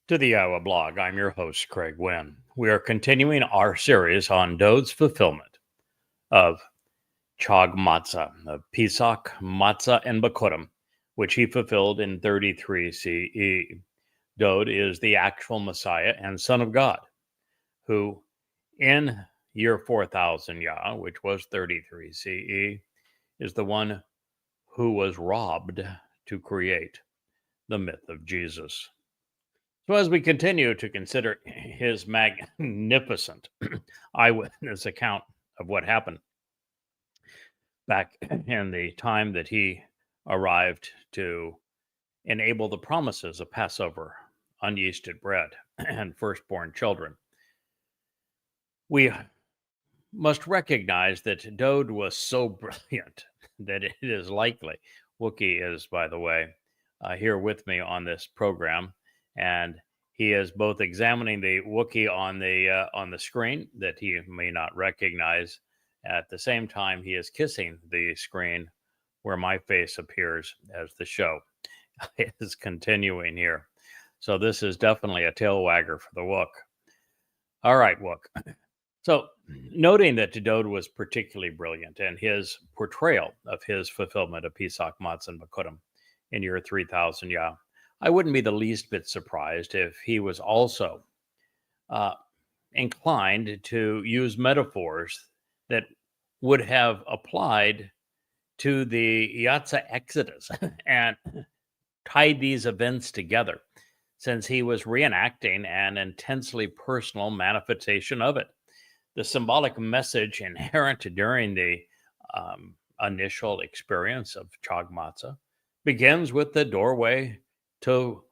To the YAHOWAH blog. I'm your host, Craig Winn. We are continuing our series on Dowd's fulfillment of Chag Matzah, of Pesach, Matzah, and Bikurym, which he fulfilled in 33 CE. Dowd is the actual Messiah and Son of God, who in year 4000 Yah, which was 33 CE, is the one who was robbed to create the myth of Jesus. So as we continue to consider his magnificent eyewitness account of what happened back in the time that he arrived to enable the promises of Passover, unyeasted bread, and firstborn children, we must recognize that Dowd was so brilliant that it is likely, Wookie is, by the way, here with me on this program, and he is both examining the Wookiee on the screen that he may not recognize. At the same time, he is kissing the screen where my face appears as the show is continuing here. So this is definitely a tail wagger for the Wook. All right, Wook. So noting that Dowd was particularly brilliant in his portrayal of his fulfillment of Pesach, Matzah, and Bikurym in year 3000 Yah, I wouldn't be the least bit surprised if he was also inclined to use metaphors that would have applied to the Yatza Exodus and tied these events together, since he was reenacting an intensely personal manifestation of it. The symbolic message inherent during the initial experience of Chag Matzah begins with the doorway to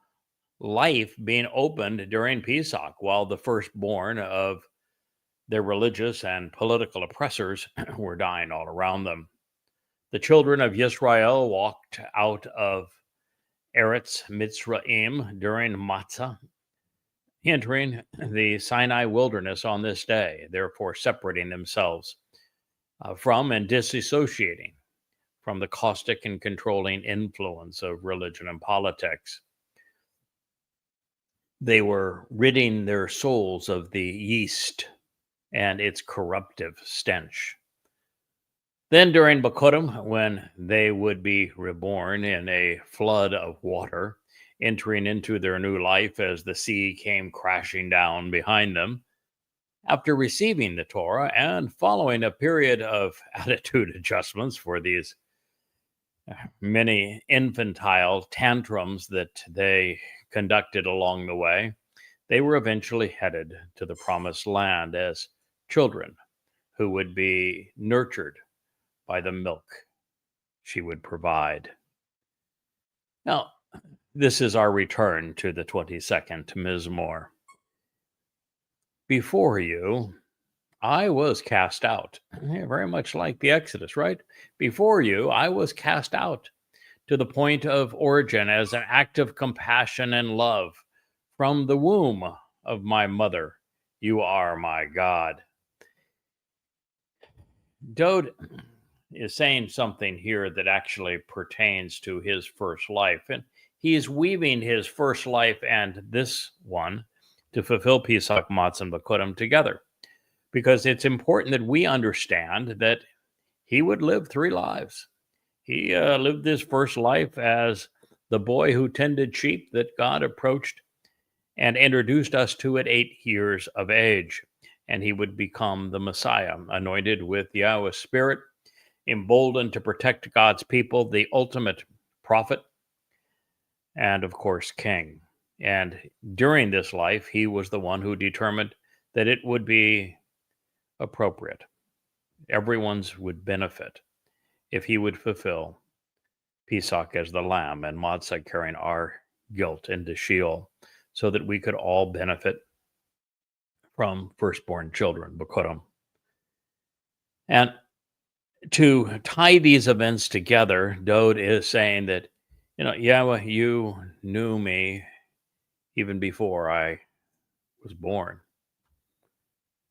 life being opened during Pesach, while the firstborn of their religious and political oppressors were dying all around them. The children of Yisrael walked out of Eretz Mitzrayim during Matzah, entering the Sinai wilderness on this day, therefore separating themselves from and disassociating from the caustic and controlling influence of religion and politics. They were ridding their souls of the yeast and its corruptive stench. Then during Bikurym, when they would be reborn in a flood of water, entering into their new life as the sea came crashing down behind them, after receiving the Torah and following a period of attitude adjustments for these many infantile tantrums that they conducted along the way, they were eventually headed to the promised land as children who would be nurtured by the milk she would provide. Now, this is our return to the 22nd Mizmor. Before you, I was cast out. Very much like the Exodus, right? Before you, I was cast out to the point of origin as an act of compassion and love. From the womb of my mother, you are my God. Dowd is saying something here that actually pertains to his first life. And he is weaving his first life and this one to fulfill Pesach, Matzah, and Bikurym together, because it's important that we understand that he would live three lives. He lived his first life as the boy who tended sheep that God approached and introduced us to at 8 years of age. And he would become the Messiah, anointed with Yahweh's Spirit, emboldened to protect God's people, the ultimate prophet, and of course, king. And during this life, he was the one who determined that it would be appropriate. Everyone's would benefit if he would fulfill Pesach as the lamb and Matzah carrying our guilt into Sheol, so that we could all benefit from firstborn children, Bikurym. And to tie these events together, Dowd is saying that, Yahweh, you knew me even before I was born.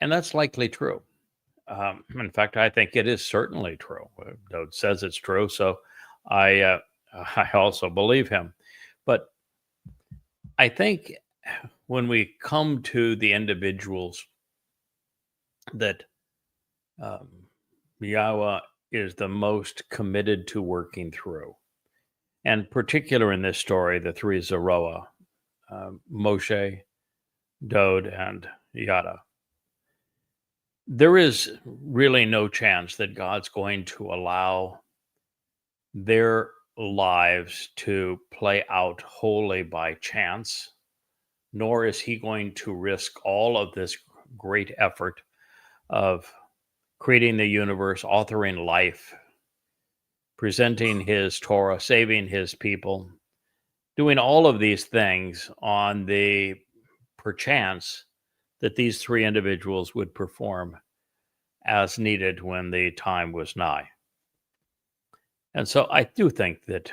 And that's likely true. In fact, I think it is certainly true. Dowd says it's true, so I also believe him. But I think when we come to the individuals that Yahweh is the most committed to working through, and particular in this story, the three Zeroah, Moshe, Dowd, and Yada. There is really no chance that God's going to allow their lives to play out wholly by chance, nor is he going to risk all of this great effort of creating the universe, authoring life, presenting his Torah, saving his people, doing all of these things on the perchance that these three individuals would perform as needed when the time was nigh. And so I do think that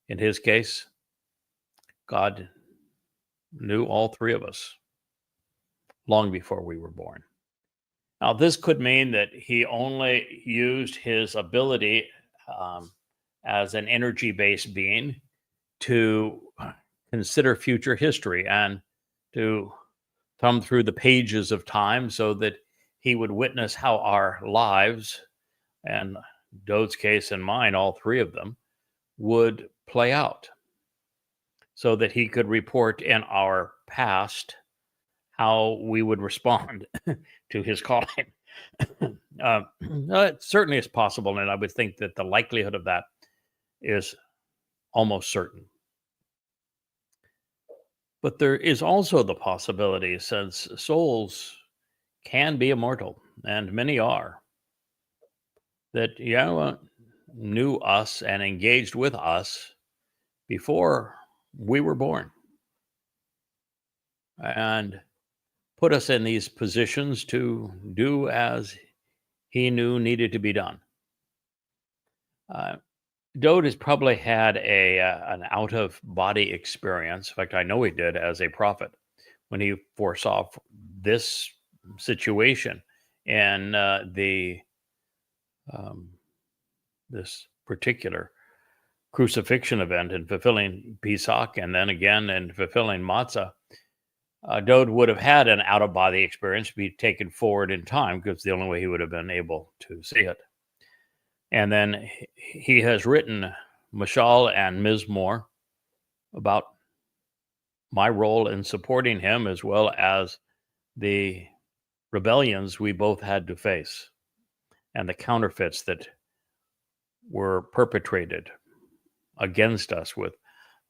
in his case, God knew all three of us long before we were born. Now, this could mean that he only used his ability as an energy-based being to consider future history and to thumb through the pages of time so that he would witness how our lives, and Dowd's case and mine, all three of them, would play out, so that he could report in our past how we would respond to his calling. It certainly is possible, and I would think that the likelihood of that is almost certain. But there is also the possibility, since souls can be immortal, and many are, that Yahweh knew us and engaged with us before we were born, and put us in these positions to do as he knew needed to be done. Dowd has probably had an out-of-body experience. In fact, I know he did as a prophet when he foresaw this situation in this particular crucifixion event and fulfilling Pesach, and then again in fulfilling Matzah. Dowd would have had an out-of-body experience be taken forward in time, because it's the only way he would have been able to see it. And then he has written Mashal and Mizmor about my role in supporting him, as well as the rebellions we both had to face and the counterfeits that were perpetrated against us, with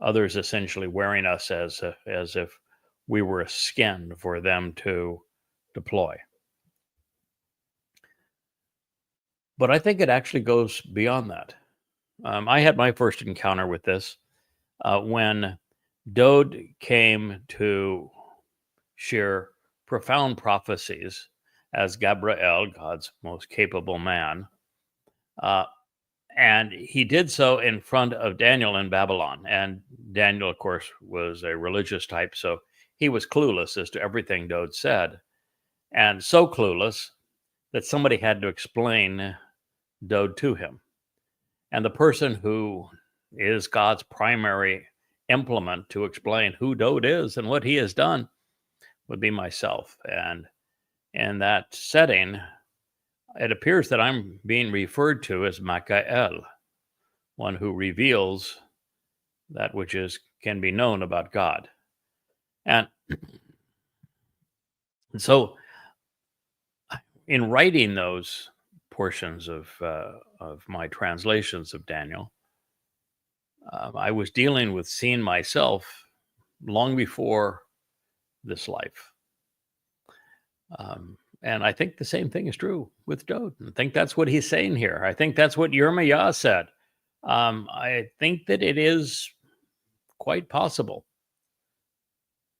others essentially wearing us as if we were a skin for them to deploy. But I think it actually goes beyond that. I had my first encounter with this when Dowd came to share profound prophecies as Gabriel, God's most capable man. And he did so in front of Daniel in Babylon. And Daniel, of course, was a religious type, so he was clueless as to everything Dowd said. And so clueless that somebody had to explain Dowd to him. And the person who is God's primary implement to explain who Dowd is and what he has done would be myself. And in that setting, it appears that I'm being referred to as Mikael, one who reveals that which can be known about God. And so in writing those portions of my translations of Daniel, I was dealing with seeing myself long before this life. And I think the same thing is true with Dowd. I think that's what he's saying here. I think that's what Yirmiyah said. I think that it is quite possible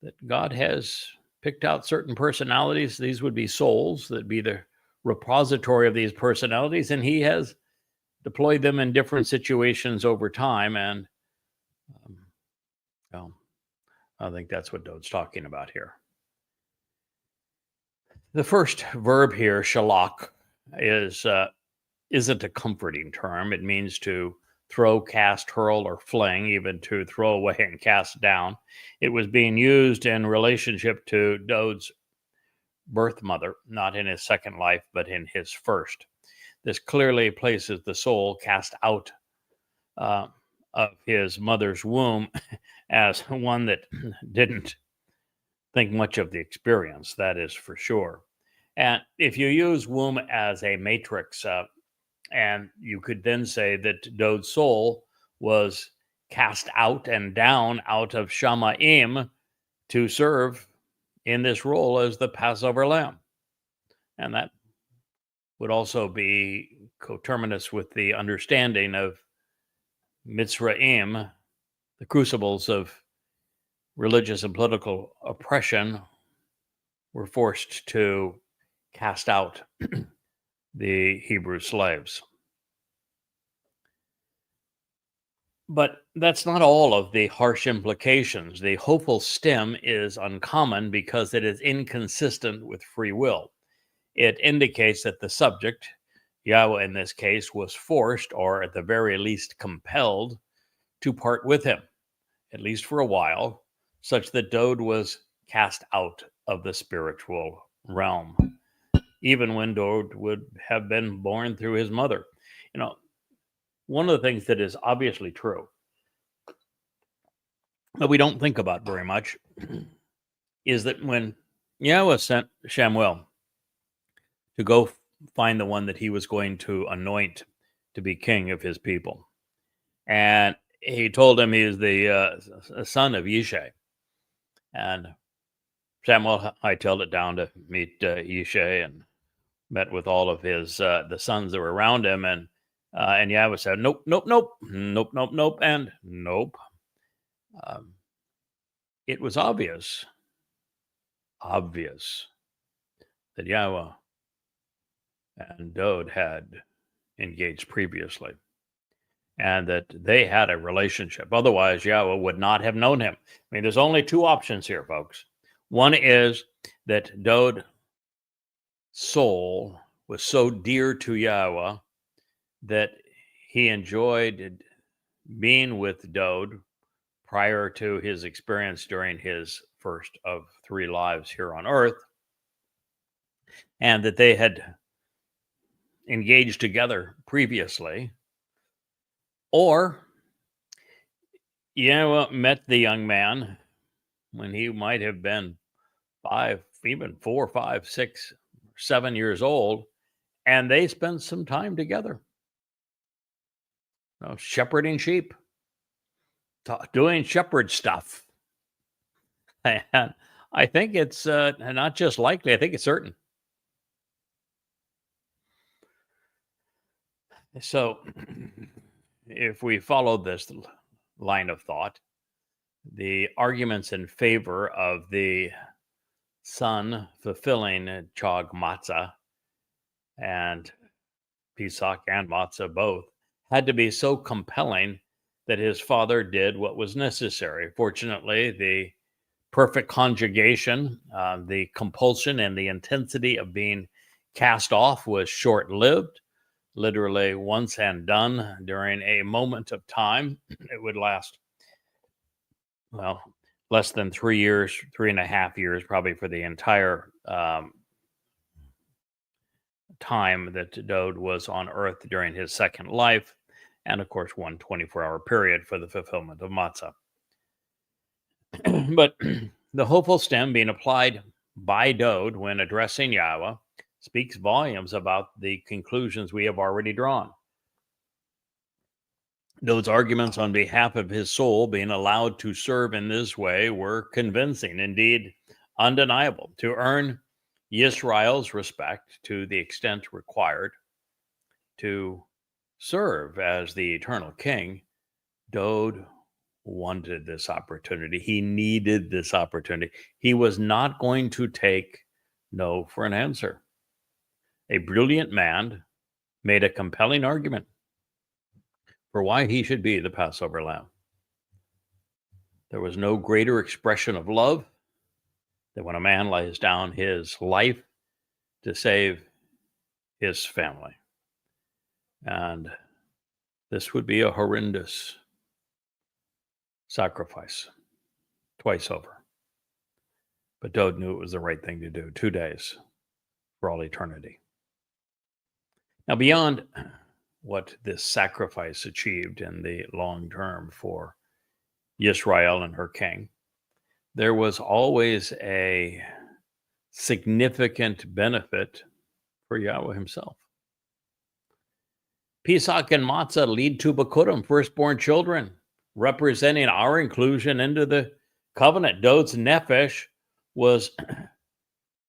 that God has picked out certain personalities. These would be souls that be the repository of these personalities, and he has deployed them in different situations over time. And I think that's what Dowd's talking about here. The first verb here, shalach, isn't a comforting term. It means to throw, cast, hurl, or fling, even to throw away and cast down. It was being used in relationship to Dowd's birth mother, not in his second life, but in his first. This clearly places the soul cast out of his mother's womb as one that didn't think much of the experience, that is for sure. And if you use womb as a matrix, and you could then say that Dowd's soul was cast out and down out of Shamaim to serve in this role as the Passover lamb. And that would also be coterminous with the understanding of Mitzrayim, the crucibles of religious and political oppression, were forced to cast out the Hebrew slaves. But that's not all of the harsh implications. The hopeful stem is uncommon because it is inconsistent with free will. It indicates that the subject, Yahweh in this case, was forced, or at the very least compelled, to part with him, at least for a while, such that Dowd was cast out of the spiritual realm, even when Dowd would have been born through his mother. You know, one of the things that is obviously true, that we don't think about very much, is that when Yahweh sent Shamuel to go find the one that he was going to anoint to be king of his people, and he told him he is the son of Yishai, and Samuel hightailed it down to meet Yishai and met with all of his the sons that were around him, and Yahweh said, nope, nope, nope, nope, nope, nope, and nope. It was obvious that Yahweh and Dowd had engaged previously, and that they had a relationship. Otherwise, Yahweh would not have known him. I mean, there's only two options here, folks. One is that Dowd's soul was so dear to Yahweh that he enjoyed being with Dowd prior to his experience during his first of 3 lives here on earth, and that they had engaged together previously. Or Yahweh met the young man when he might have been 5, even 4, 5, 6, 7 years old, and they spent some time together, shepherding sheep, doing shepherd stuff. And I think it's not just likely, I think it's certain. So if we follow this line of thought, the arguments in favor of the son fulfilling Chag Matzah and Pesach and Matzah both had to be so compelling that his father did what was necessary. Fortunately, the perfect conjugation, the compulsion and the intensity of being cast off was short-lived, literally once and done during a moment of time. It would last, well, less than 3 years, 3.5 years, probably for the entire time that Dowd was on earth during his second life, and of course 1 24-hour period for the fulfillment of Matzah. But the hopeful stem being applied by Dowd when addressing Yahweh speaks volumes about the conclusions we have already drawn. Dowd's arguments on behalf of his soul being allowed to serve in this way were convincing, indeed undeniable. To earn Yisrael's respect to the extent required to serve as the eternal king, Dowd wanted this opportunity. He needed this opportunity. He was not going to take no for an answer. A brilliant man made a compelling argument for why he should be the Passover lamb. There was no greater expression of love than when a man lays down his life to save his family. And This would be a horrendous sacrifice twice over. But Dowd knew it was the right thing to do. 2 days for all eternity. Now, beyond what this sacrifice achieved in the long term for Israel and her king, there was always a significant benefit for Yahweh himself. Pesach and Matzah lead to Bikurym, firstborn children, representing our inclusion into the covenant. Dowd's nefesh was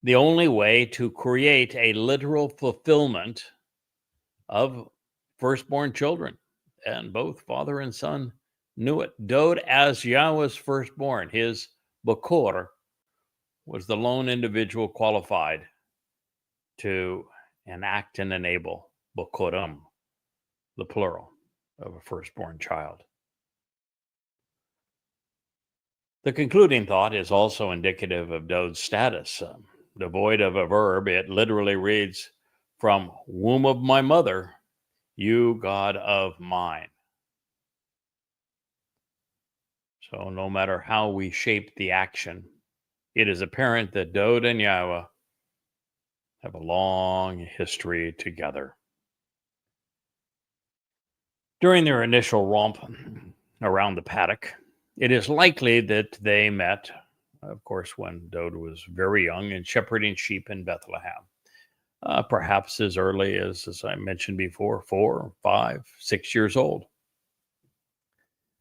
the only way to create a literal fulfillment of firstborn children, and both father and son knew it. Dowd, as Yahweh's firstborn, his Bikur, was the lone individual qualified to enact and enable Bikurym, the plural of a firstborn child. The concluding thought is also indicative of Dowd's status. Devoid of a verb, it literally reads, "From womb of my mother, you God of mine." So no matter how we shape the action, it is apparent that Dowd and Yahowah have a long history together. During their initial romp around the paddock, it is likely that they met, of course, when Dowd was very young and shepherding sheep in Bethlehem. Perhaps as early as I mentioned before, 4, 5, 6 years old.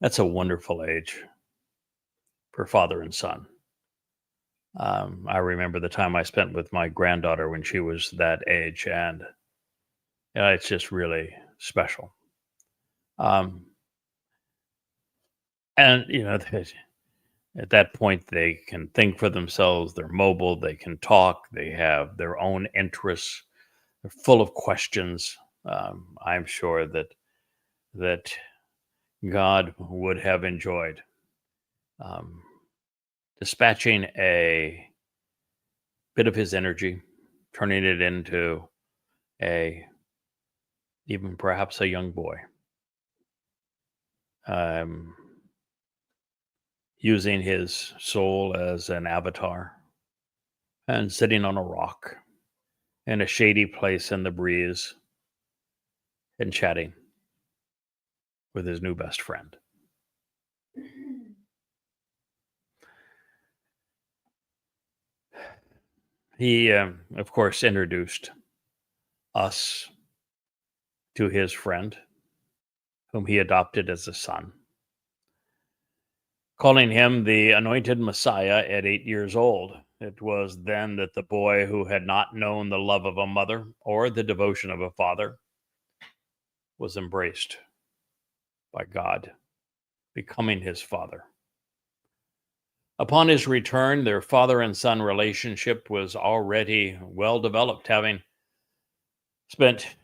That's a wonderful age for father and son. I remember the time I spent with my granddaughter when she was that age, and it's just really special. And, at that point, they can think for themselves. They're mobile. They can talk. They have their own interests. They're full of questions. I'm sure that God would have enjoyed dispatching a bit of his energy, turning it into even perhaps a young boy, using his soul as an avatar and sitting on a rock in a shady place in the breeze and chatting with his new best friend. He, of course, introduced us to his friend, whom he adopted as a son, calling him the anointed Messiah at 8 years old. It was then that the boy who had not known the love of a mother or the devotion of a father was embraced by God, becoming his father. Upon his return, their father and son relationship was already well developed, having spent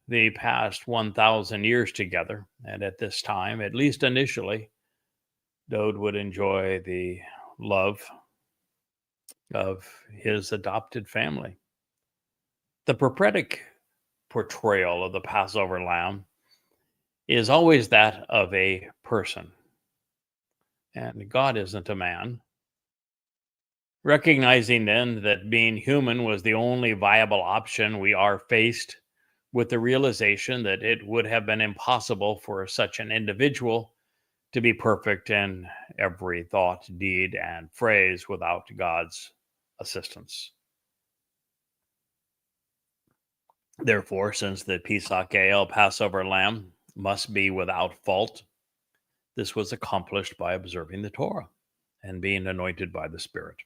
the past 1,000 years together. And at this time, at least initially, Dowd would enjoy the love of his adopted family. The prophetic portrayal of the Passover lamb is always that of a person. And God isn't a man. Recognizing then that being human was the only viable option, we are faced with the realization that it would have been impossible for such an individual to be perfect in every thought, deed, and phrase without God's assistance. Therefore, since the Pesach Passover lamb must be without fault, this was accomplished by observing the Torah and being anointed by the Spirit.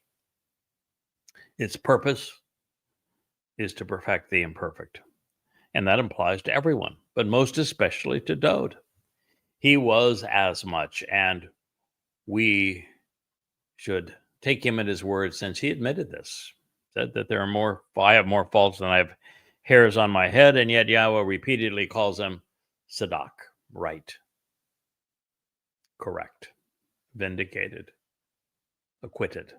Its purpose is to perfect the imperfect, and that applies to everyone, but most especially to Dowd. He was as much, and we should take him at his word, since he admitted this, said that I have more faults than I have hairs on my head, and yet Yahweh repeatedly calls him Sadak, right, correct, vindicated, acquitted.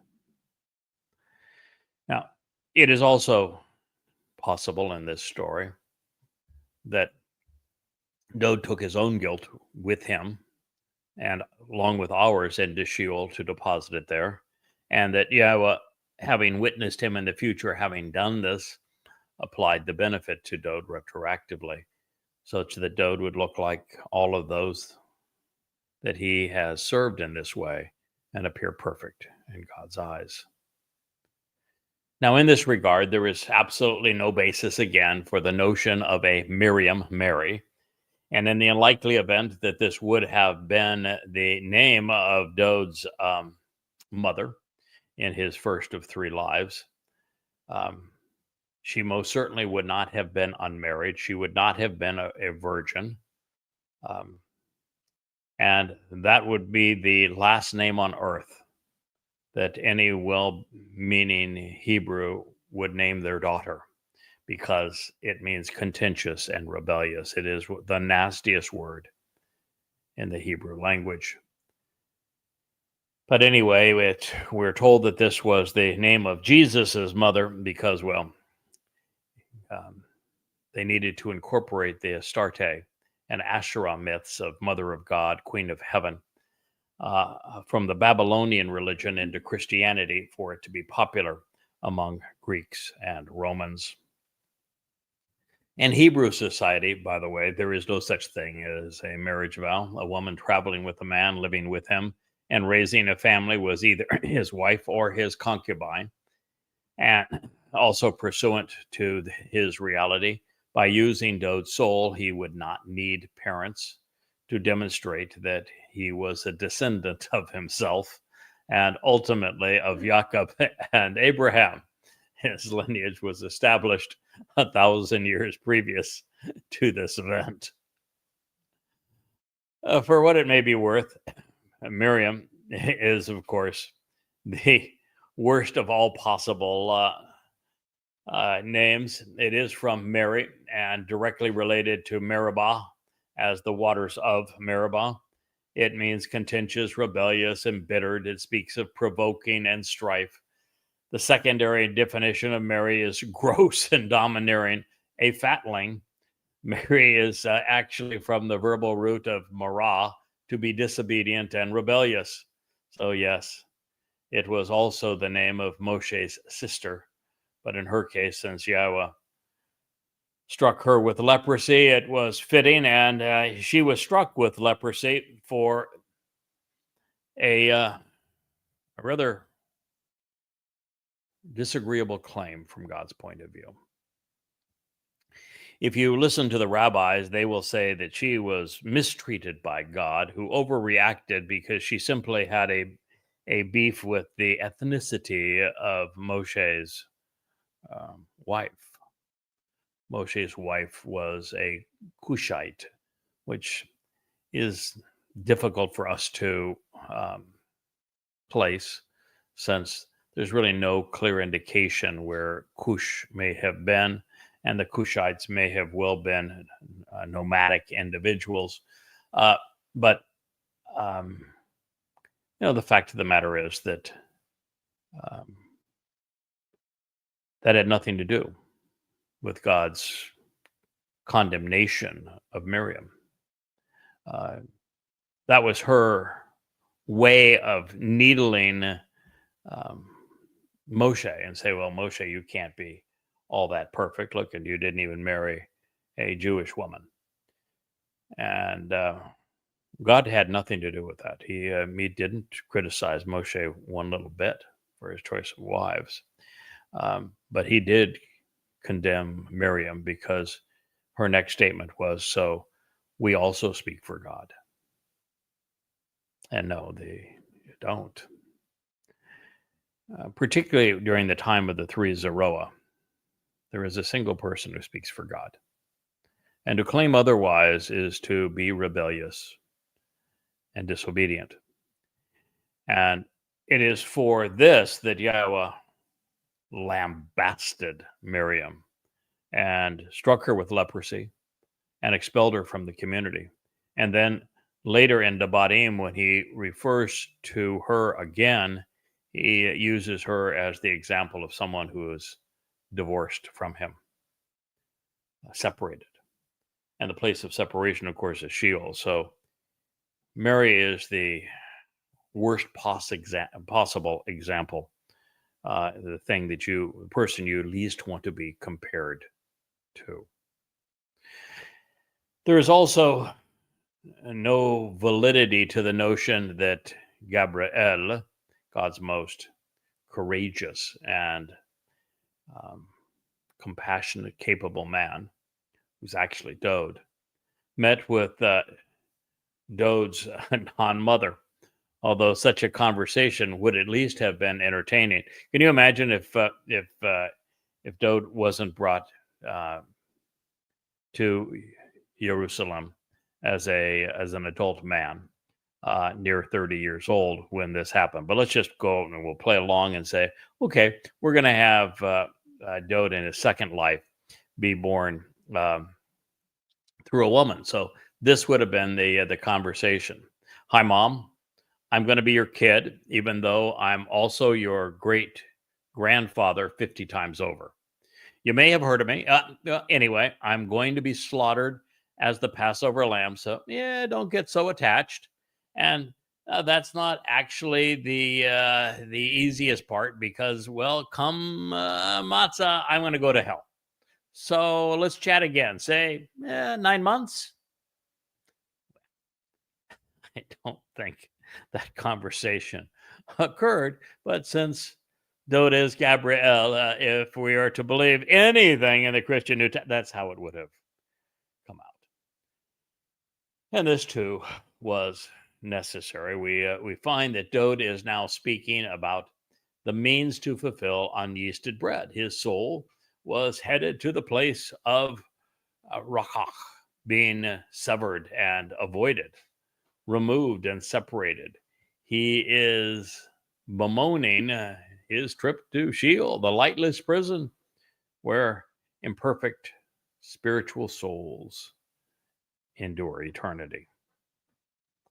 Now, it is also possible in this story that Dowd took his own guilt with him and along with ours into Sheol to deposit it there, and that Yahweh, having witnessed him in the future, having done this, applied the benefit to Dowd retroactively, such that Dowd would look like all of those that he has served in this way and appear perfect in God's eyes. Now, in this regard, there is absolutely no basis again for the notion of a Miriam Mary. And in the unlikely event that this would have been the name of Dowd's mother in his first of 3 lives, she most certainly would not have been unmarried. She would not have been a virgin. And that would be the last name on earth that any well-meaning Hebrew would name their daughter, because it means contentious and rebellious. It is the nastiest word in the Hebrew language. But anyway, we're told that this was the name of Jesus's mother because, they needed to incorporate the Astarte and Asherah myths of Mother of God, Queen of Heaven, from the Babylonian religion into Christianity for it to be popular among Greeks and Romans. In Hebrew society, by the way, there is no such thing as a marriage vow. A woman traveling with a man, living with him, and raising a family was either his wife or his concubine. And also pursuant to his reality, by using Dowd's soul, he would not need parents to demonstrate that he was a descendant of himself and ultimately of Jacob and Abraham. His lineage was established 1,000 years previous to this event. For what it may be worth, Miriam is, of course, the worst of all possible names. It is from Mary and directly related to Meribah as the waters of Meribah. It means contentious, rebellious, embittered. It speaks of provoking and strife. The secondary definition of Mary is gross and domineering, a fatling. Mary is actually from the verbal root of marah, to be disobedient and rebellious. So yes, it was also the name of Moshe's sister. But in her case, since Yahweh struck her with leprosy, it was fitting, and she was struck with leprosy for a rather disagreeable claim from God's point of view. If you listen to the rabbis, they will say that she was mistreated by God, who overreacted because she simply had a beef with the ethnicity of Moshe's wife. Moshe's wife was a Cushite, which is difficult for us to place, since there's really no clear indication where Cush may have been, and the Cushites may have well been nomadic individuals. But the fact of the matter is that that had nothing to do with God's condemnation of Miriam. That was her way of needling Moshe and say, well, Moshe, you can't be all that perfect. Look, and you didn't even marry a Jewish woman. And God had nothing to do with that. He didn't criticize Moshe one little bit for his choice of wives. But he did condemn Miriam because her next statement was, so we also speak for God. And no, they don't. Particularly during the time of the 3 Zeroah, there is a single person who speaks for God. And to claim otherwise is to be rebellious and disobedient. And it is for this that Yahweh lambasted Miriam and struck her with leprosy and expelled her from the community. And then later in Debatim, when he refers to her again, he uses her as the example of someone who is divorced from him, separated. And the place of separation, of course, is Sheol. So Mary is the worst possible example, the person you least want to be compared to. There is also no validity to the notion that Gabriel, God's most courageous and compassionate, capable man, who's actually Dowd, met with Dowd's non-mother, although such a conversation would at least have been entertaining. Can you imagine if Dowd wasn't brought to Jerusalem as an adult man, near 30 years old when this happened? But let's just go and we'll play along and say, okay, we're going to have Dowd in his second life be born through a woman. So this would have been the conversation. Hi, Mom. I'm going to be your kid, even though I'm also your great grandfather 50 times over. You may have heard of me. Anyway, I'm going to be slaughtered as the Passover lamb. So yeah, don't get so attached. And that's not actually the easiest part because, well, come matzah, I'm going to go to hell. So let's chat again. Say 9 months. I don't think that conversation occurred, but since Dowd is Gabriel, if we are to believe anything in the Christian New Testament, that's how it would have come out. And this too was necessary. We find that Dowd is now speaking about the means to fulfill unyeasted bread. His soul was headed to the place of rakach, being severed and avoided, removed and separated. He is bemoaning his trip to Sheol, the lightless prison, where imperfect spiritual souls endure eternity.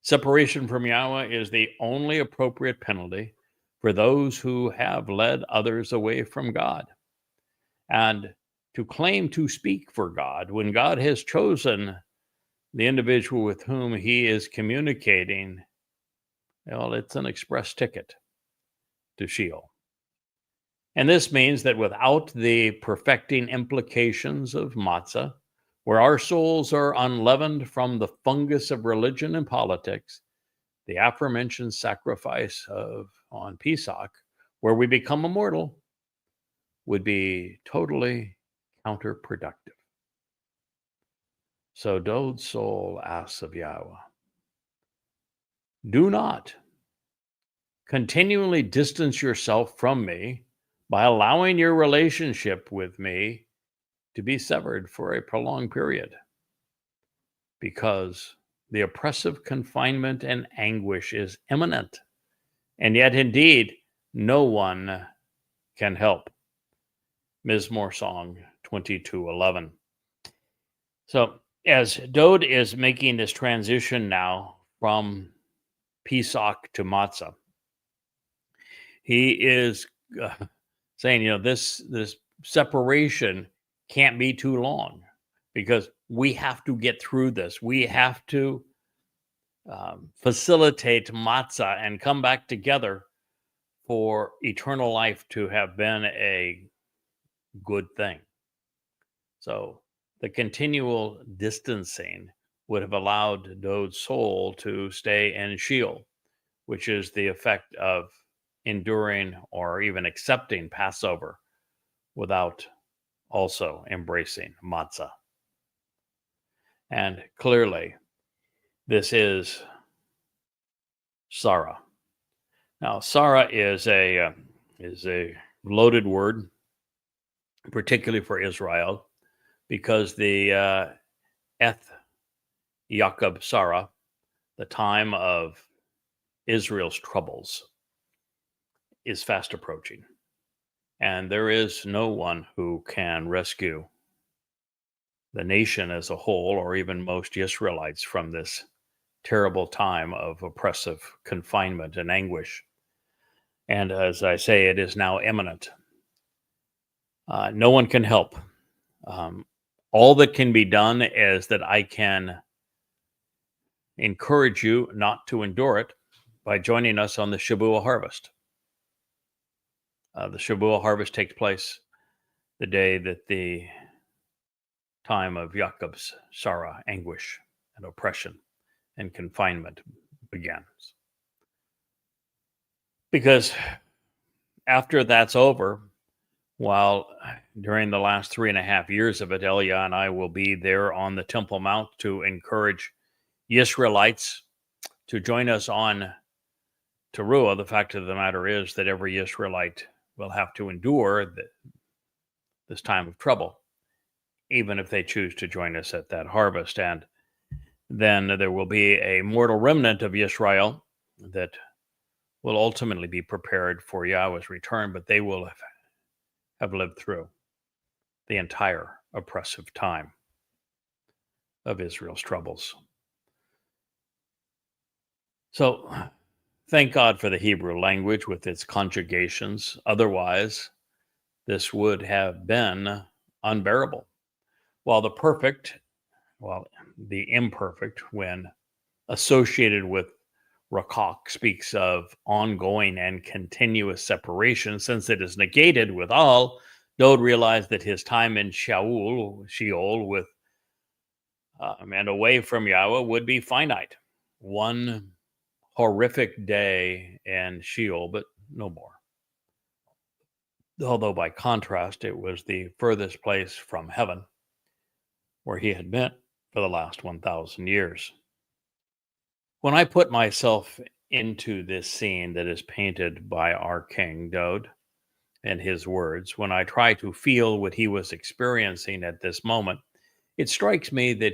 Separation from Yahweh is the only appropriate penalty for those who have led others away from God. And to claim to speak for God when God has chosen the individual with whom he is communicating, well, it's an express ticket to Sheol. And this means that without the perfecting implications of matzah, where our souls are unleavened from the fungus of religion and politics, the aforementioned sacrifice on Pesach, where we become immortal, would be totally counterproductive. So Dowd's soul asks of Yahweh, do not continually distance yourself from me by allowing your relationship with me to be severed for a prolonged period, because the oppressive confinement and anguish is imminent, and yet indeed no one can help. Mizmor Song 22:11. So as Dowd is making this transition now from Pesach to Matzah, he is saying, this separation can't be too long because we have to get through this. We have to facilitate Matzah and come back together for eternal life to have been a good thing. So the continual distancing would have allowed Dowd's soul to stay in Sheol, which is the effect of enduring or even accepting Passover without also embracing matzah. And clearly, this is Sarah. Now, Sarah is a loaded word, particularly for Israel, because the Eth Yaakov Sarah, the time of Israel's troubles, is fast approaching. And there is no one who can rescue the nation as a whole, or even most Israelites, from this terrible time of oppressive confinement and anguish. And as I say, it is now imminent. No one can help. All that can be done is that I can encourage you not to endure it by joining us on the Shavuot harvest. The Shavuot harvest takes place the day that the time of Jacob's sorrow, anguish, and oppression and confinement begins. Because after that's over, while during the last 3.5 years of it, Elia and I will be there on the Temple Mount to encourage Israelites to join us on Towrah. The fact of the matter is that every Israelite will have to endure this time of trouble, even if they choose to join us at that harvest. And then there will be a mortal remnant of Israel that will ultimately be prepared for Yahweh's return, but they will have lived through the entire oppressive time of Israel's troubles. So thank God for the Hebrew language with its conjugations. Otherwise, this would have been unbearable. While the imperfect, when associated with Rakak, speaks of ongoing and continuous separation, since it is negated with all, Dowd realized that his time in Sheol with and away from Yahweh would be finite. One horrific day in Sheol, but no more. Although by contrast, it was the furthest place from heaven where he had been for the last 1,000 years. When I put myself into this scene that is painted by our king, Dowd, and his words, when I try to feel what he was experiencing at this moment, it strikes me that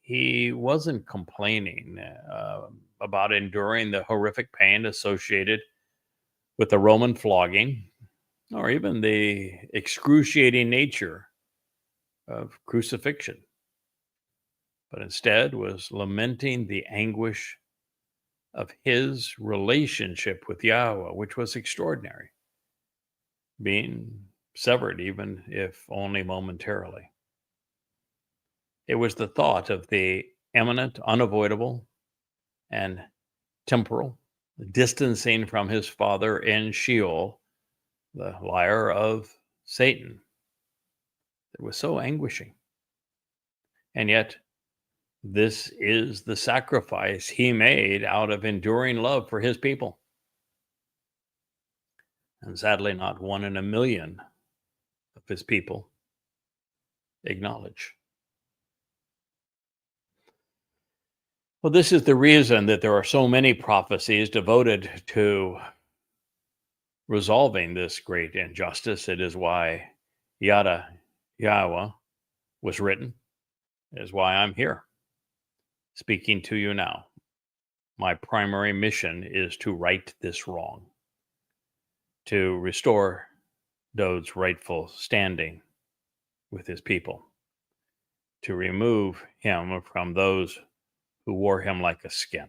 he wasn't complaining about enduring the horrific pain associated with the Roman flogging, or even the excruciating nature of crucifixion, but instead was lamenting the anguish of his relationship with Yahweh, which was extraordinary, being severed even if only momentarily. It was the thought of the imminent, unavoidable, and temporal distancing from his father in Sheol, the lyre of Satan, that was so anguishing. And yet, this is the sacrifice he made out of enduring love for his people. And sadly, not 1 in a million of his people acknowledge. Well, this is the reason that there are so many prophecies devoted to resolving this great injustice. It is why Yada Yahowah was written. It is why I'm here, speaking to you now. My primary mission is to right this wrong, to restore Dowd's rightful standing with his people, to remove him from those who wore him like a skin.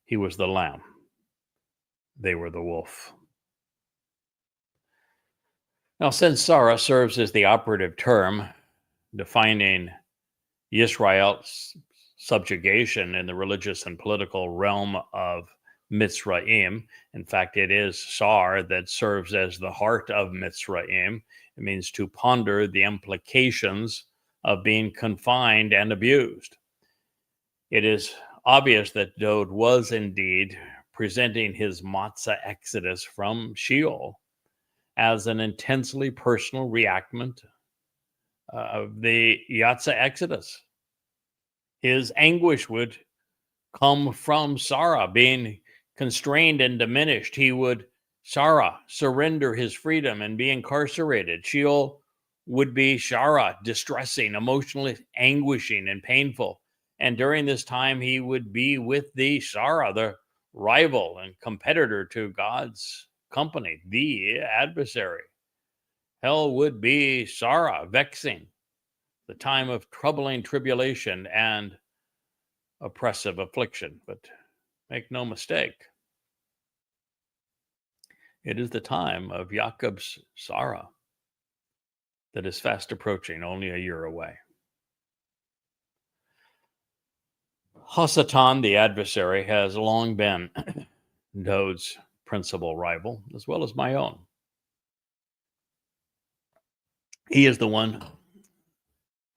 He was the lamb. They were the wolf. Now, since Sarah serves as the operative term defining Israel's subjugation in the religious and political realm of Mitzrayim, in fact, it is Sar that serves as the heart of Mitzrayim. It means to ponder the implications of being confined and abused. It is obvious that Dowd was indeed presenting his Matzah exodus from Sheol as an intensely personal reenactment of the Matzah exodus. His anguish would come from Sarah being constrained and diminished. He would, Sarah, surrender his freedom and be incarcerated. Sheol would be Sarah, distressing, emotionally anguishing and painful. And during this time, he would be with the Sarah, the rival and competitor to God's company, the adversary. Hell would be Sarah, vexing, the time of troubling tribulation and oppressive affliction. But make no mistake, it is the time of Jacob's Sarah, that is fast approaching, only a year away. Hasatan, the adversary, has long been Dowd's principal rival, as well as my own. He is the one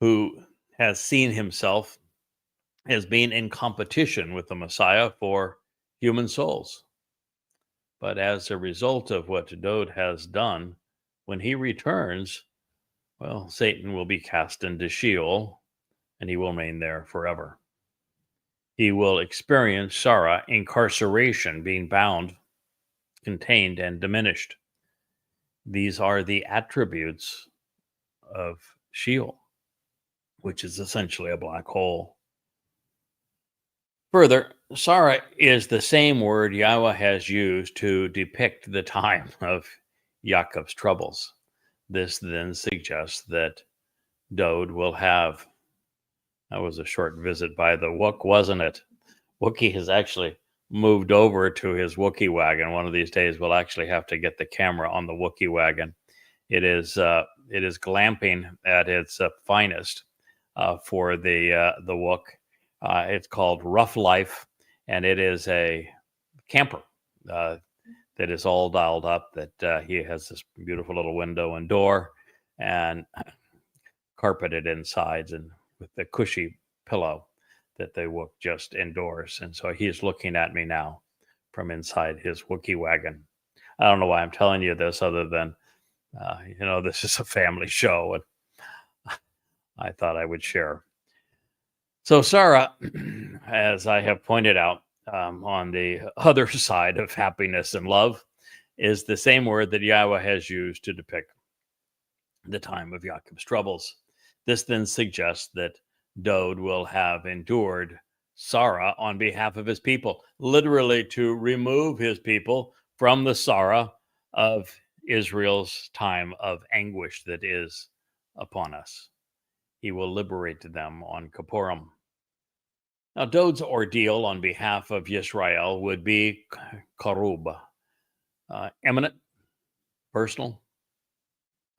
who has seen himself as being in competition with the Messiah for human souls. But as a result of what Dowd has done, when he returns, well, Satan will be cast into Sheol, and he will remain there forever. He will experience Sarah, incarceration, being bound, contained, and diminished. These are the attributes of Sheol, which is essentially a black hole. Further, Sarah is the same word Yahweh has used to depict the time of Yaakov's troubles. This then suggests that Dowd will have, that was a short visit by the Wook, wasn't it? Wookie has actually moved over to his Wookie wagon. One of these days we'll actually have to get the camera on the Wookie wagon. It is glamping at its finest for the Wook. It's called Rough Life, and it is a camper that is all dialed up, that he has this beautiful little window and door and carpeted insides, and with the cushy pillow that the Wook just endorse. And so he's looking at me now from inside his Wookie wagon. I don't know why I'm telling you this, other than, this is a family show, and I thought I would share. So Sarah, as I have pointed out, on the other side of happiness and love, is the same word that Yahweh has used to depict the time of Yaakov's troubles. This then suggests that Dowd will have endured Sarah on behalf of his people, literally to remove his people from the Sarah of Israel's time of anguish that is upon us. He will liberate them on Kippurim. Now, Dowd's ordeal on behalf of Yisrael would be karub, imminent, personal,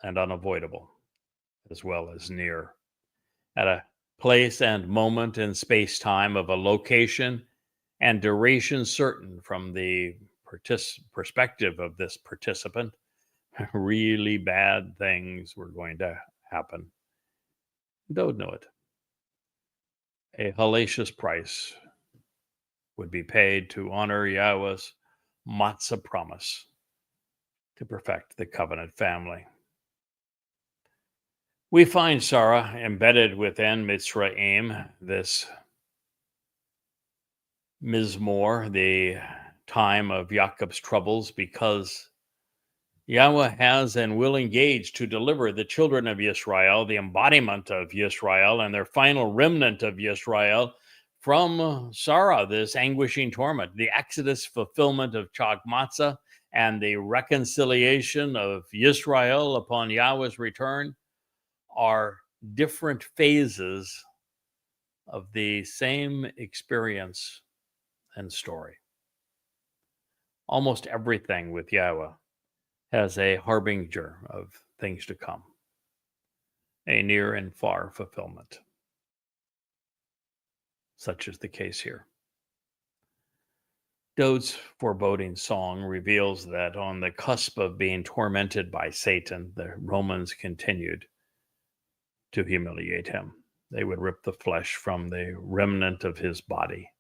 and unavoidable, as well as near. At a place and moment in space-time of a location and duration certain from the perspective of this participant, really bad things were going to happen. Dowd knew it. A hellacious price would be paid to honor Yahweh's matzah promise to perfect the covenant family. We find Sarah embedded within Mitzrayim, this Mizmor, the time of Yaakov's troubles, because Yahweh has and will engage to deliver the children of Yisrael, the embodiment of Yisrael, and their final remnant of Yisrael from Sarah, this anguishing torment. The Exodus fulfillment of Chag Matzah and the reconciliation of Yisrael upon Yahweh's return are different phases of the same experience and story. Almost everything with Yahweh has a harbinger of things to come, a near and far fulfillment. Such is the case here. Dowd's foreboding song reveals that on the cusp of being tormented by Satan, the Romans continued to humiliate him. They would rip the flesh from the remnant of his body.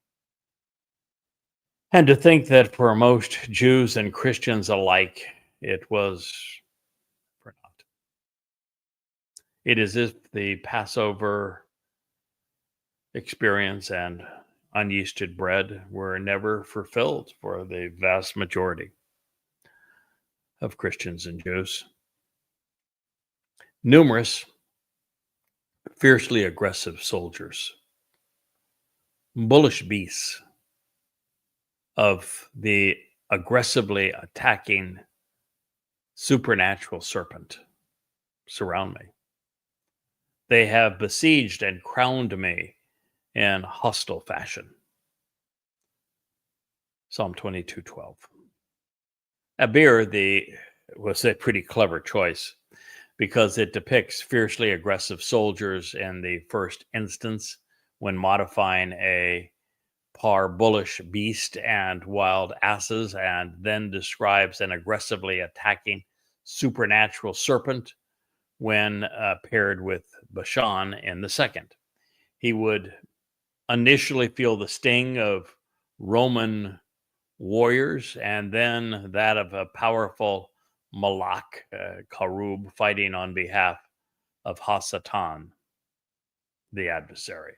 And to think that for most Jews and Christians alike, it was for naught. It is as if the Passover experience and unyeasted bread were never fulfilled for the vast majority of Christians and Jews. Numerous fiercely aggressive soldiers, bullish beasts of the aggressively attacking supernatural serpent surround me. They have besieged and crowned me in hostile fashion. Psalm 22:12. Abir was a pretty clever choice, because it depicts fiercely aggressive soldiers in the first instance when modifying a par bullish beast and wild asses, and then describes an aggressively attacking supernatural serpent when paired with Bashan in the second. He would initially feel the sting of Roman warriors and then that of a powerful Malak, Karub, fighting on behalf of Hasatan, the adversary.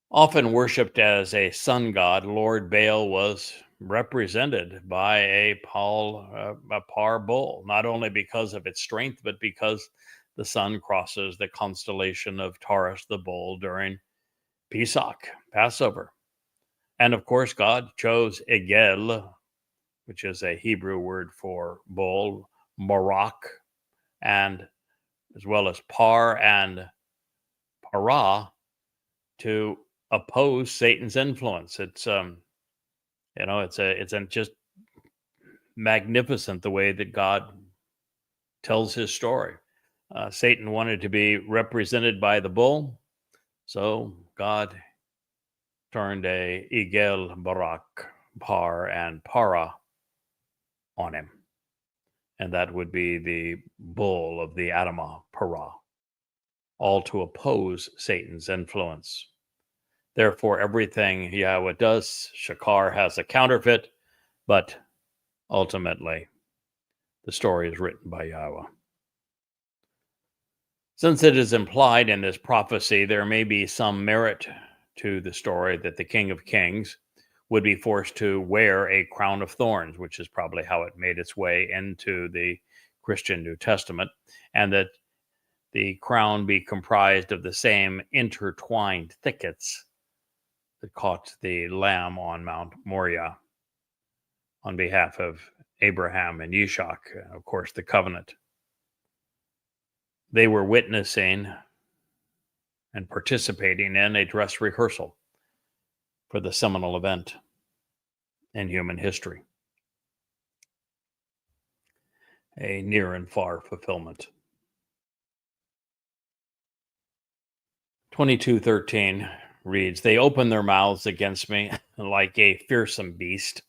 Often worshipped as a sun god, Lord Baal was represented by a par bull, not only because of its strength, but because the sun crosses the constellation of Taurus, the bull, during Pesach, Passover. And of course, God chose Egel, which is a Hebrew word for bull, Marak, and as well as Par and Parah, to oppose Satan's influence. It's it's just magnificent the way that God tells his story. Satan wanted to be represented by the bull, so God turned a Egel, Barak, Par, and Para on him. And that would be the bull of the Adamah, Parah, all to oppose Satan's influence. Therefore, everything Yahweh does, Shakar has a counterfeit, but ultimately, the story is written by Yahweh. Since it is implied in this prophecy, there may be some merit to the story that the King of Kings would be forced to wear a crown of thorns, which is probably how it made its way into the Christian New Testament, and that the crown be comprised of the same intertwined thickets that caught the lamb on Mount Moriah on behalf of Abraham and Yishak, of course, the covenant. They were witnessing and participating in a dress rehearsal for the seminal event in human history, a near and far fulfillment. 22:13 reads, "They open their mouths against me like a fearsome beast,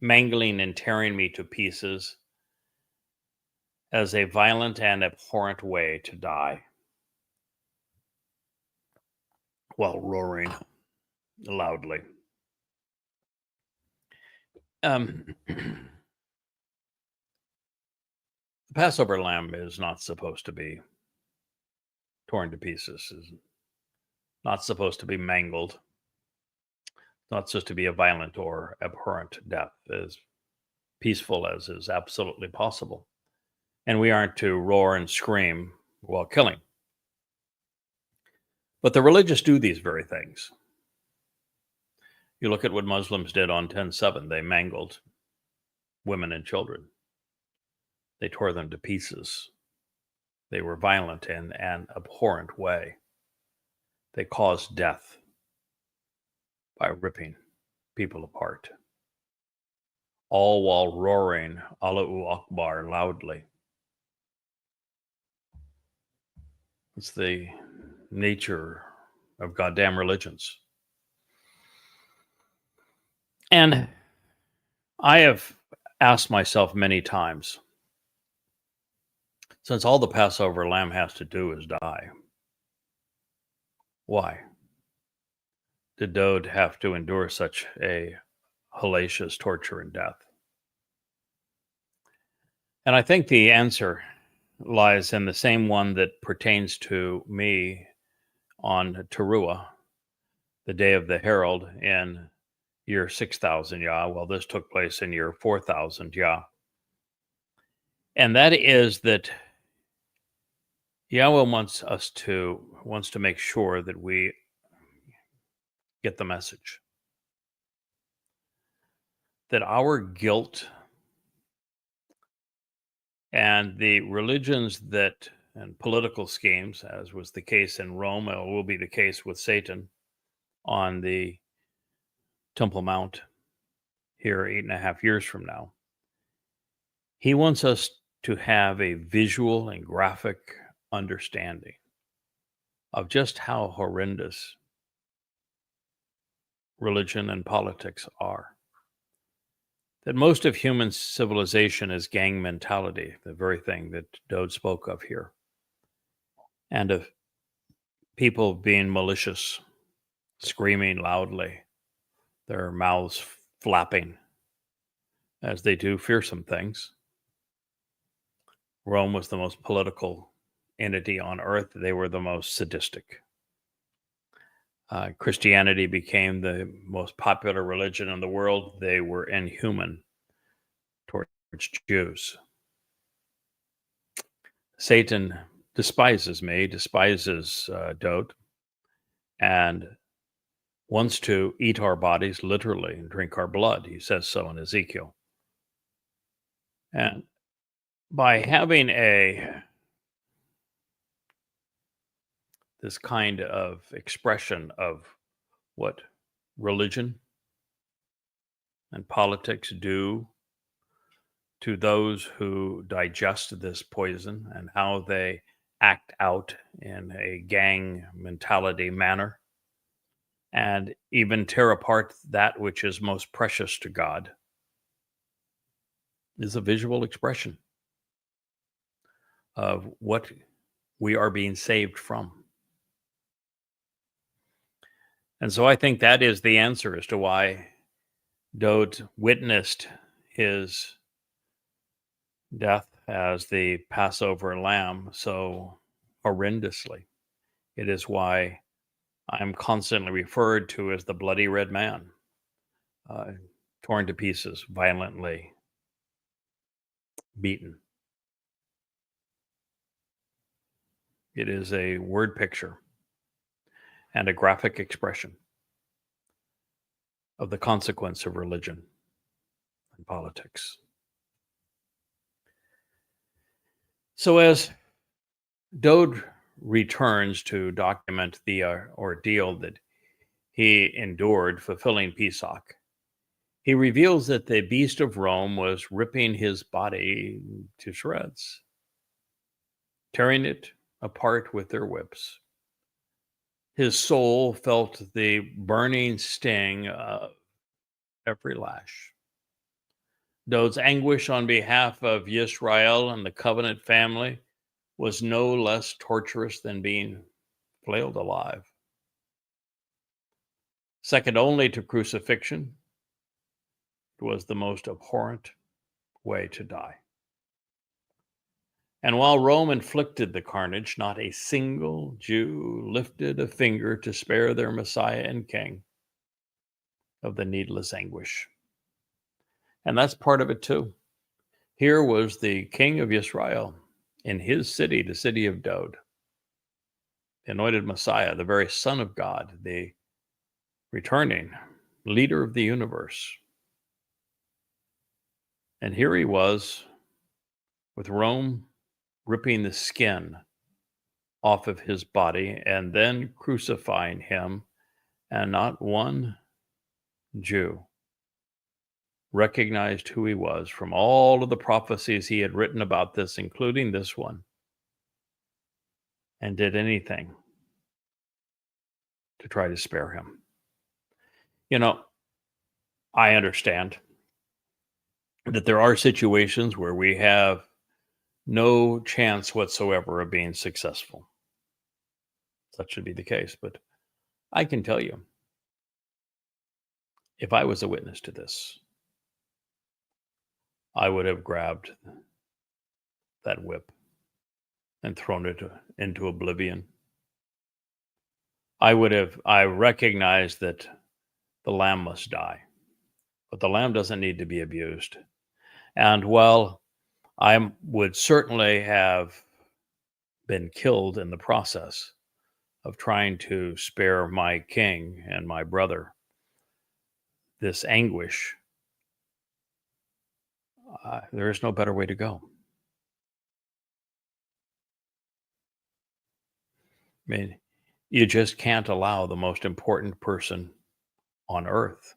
mangling and tearing me to pieces as a violent and abhorrent way to die, while roaring loudly." The Passover lamb is not supposed to be torn to pieces, is not supposed to be mangled, not supposed to be a violent or abhorrent death, as peaceful as is absolutely possible. And we aren't to roar and scream while killing. But the religious do these very things. You look at what Muslims did on 10/7. They mangled women and children. They tore them to pieces. They were violent in an abhorrent way. They caused death by ripping people apart, all while roaring Allahu Akbar loudly. It's the nature of goddamn religions. And I have asked myself many times, since all the Passover lamb has to do is die, why did Dowd have to endure such a hellacious torture and death? And I think the answer lies in the same one that pertains to me on Towrah, the day of the herald in year 6000 Yah. Well, this took place in year 4000 Yah. And that is that Yahweh wants to make sure that we get the message that our guilt and the religions that and political schemes, as was the case in Rome, and will be the case with Satan on the Temple Mount here 8.5 years from now, He wants us to have a visual and graphic understanding of just how horrendous religion and politics are. That most of human civilization is gang mentality, the very thing that Dowd spoke of here, and of people being malicious, screaming loudly, their mouths flapping as they do fearsome things. Rome was the most political entity on earth. They were the most sadistic. Christianity became the most popular religion in the world. They were inhuman towards Jews. Satan despises me, despises Dowd, and wants to eat our bodies literally and drink our blood. He says so in Ezekiel. And by having this kind of expression of what religion and politics do to those who digest this poison and how they act out in a gang mentality manner and even tear apart that which is most precious to God, is a visual expression of what we are being saved from. And so I think that is the answer as to why Dowd witnessed his death as the Passover lamb so horrendously. It is why I'm constantly referred to as the bloody red man, torn to pieces, violently beaten. It is a word picture and a graphic expression of the consequence of religion and politics. So as Dowd returns to document the ordeal that he endured fulfilling Pesach, he reveals that the beast of Rome was ripping his body to shreds, tearing it apart with their whips. His soul felt the burning sting of every lash. Dowd's anguish on behalf of Yisrael and the covenant family was no less torturous than being flailed alive. Second only to crucifixion, it was the most abhorrent way to die. And while Rome inflicted the carnage, not a single Jew lifted a finger to spare their Messiah and King of the needless anguish. And that's part of it too. Here was the King of Israel in his city, the city of Dowd, the anointed Messiah, the very Son of God, the returning leader of the universe. And here he was with Rome ripping the skin off of his body and then crucifying him, and not one Jew recognized who he was from all of the prophecies he had written about this, including this one, and did anything to try to spare him. You know, I understand that there are situations where we have no chance whatsoever of being successful. That should be the case. But I can tell you, if I was a witness to this, I would have grabbed that whip and thrown it into oblivion. I recognized that the lamb must die, but the lamb doesn't need to be abused. And while I would certainly have been killed in the process of trying to spare my king and my brother this anguish, there is no better way to go. I mean, you just can't allow the most important person on earth,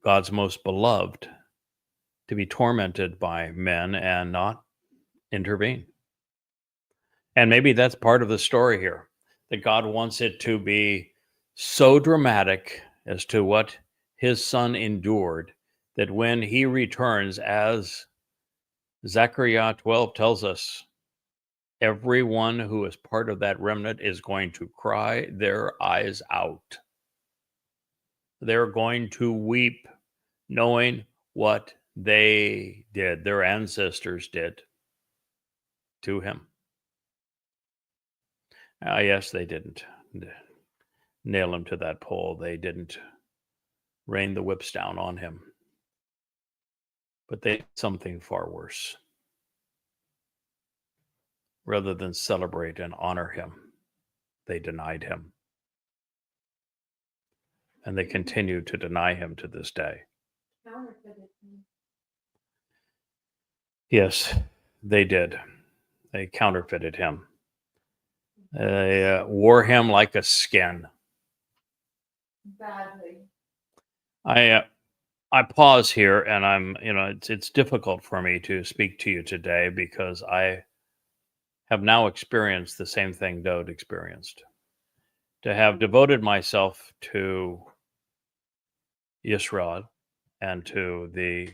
God's most beloved, to be tormented by men and not intervene. And maybe that's part of the story here, that God wants it to be so dramatic as to what his son endured, that when he returns, as Zechariah 12 tells us, everyone who is part of that remnant is going to cry their eyes out. They're going to weep, knowing what they did, their ancestors did to him. Yes, they didn't nail him to that pole. They didn't rain the whips down on him. But they did something far worse. Rather than celebrate and honor him, they denied him. And they continue to deny him to this day. Yes, they did. They counterfeited him. They wore him like a skin. Badly. I pause here, and it's difficult for me to speak to you today because I have now experienced the same thing Dowd experienced. To have devoted myself to Israel and to the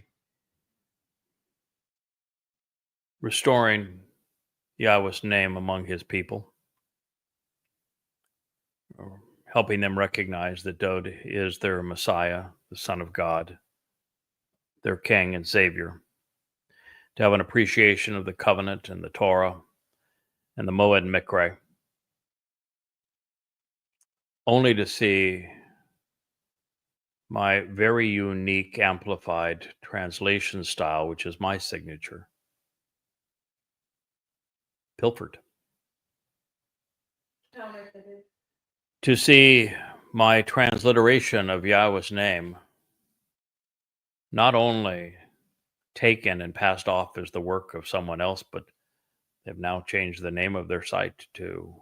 restoring Yahweh's name among his people, or helping them recognize that Dowd is their Messiah, the Son of God, their King and Savior, to have an appreciation of the covenant and the Torah and the Moed Mikre, only to see my very unique amplified translation style, which is my signature, pilfered. To see my transliteration of Yahweh's name not only taken and passed off as the work of someone else, but they've now changed the name of their site to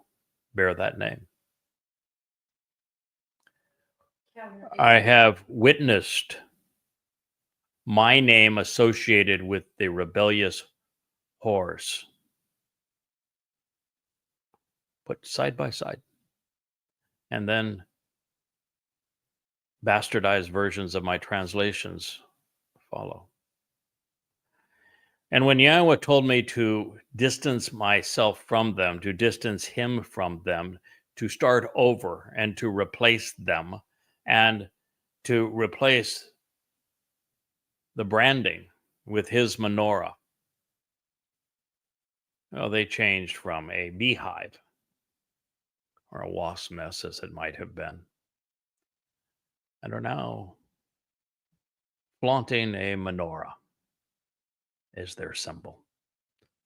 bear that name. I have witnessed my name associated with the rebellious horse, put side by side, and then bastardized versions of my translations follow. And when Yahweh told me to distance myself from them, to distance him from them, to start over and to replace them, and to replace the branding with his menorah, well, they changed from a beehive or a wasp nest, as it might have been, and are now flaunting a menorah as their symbol.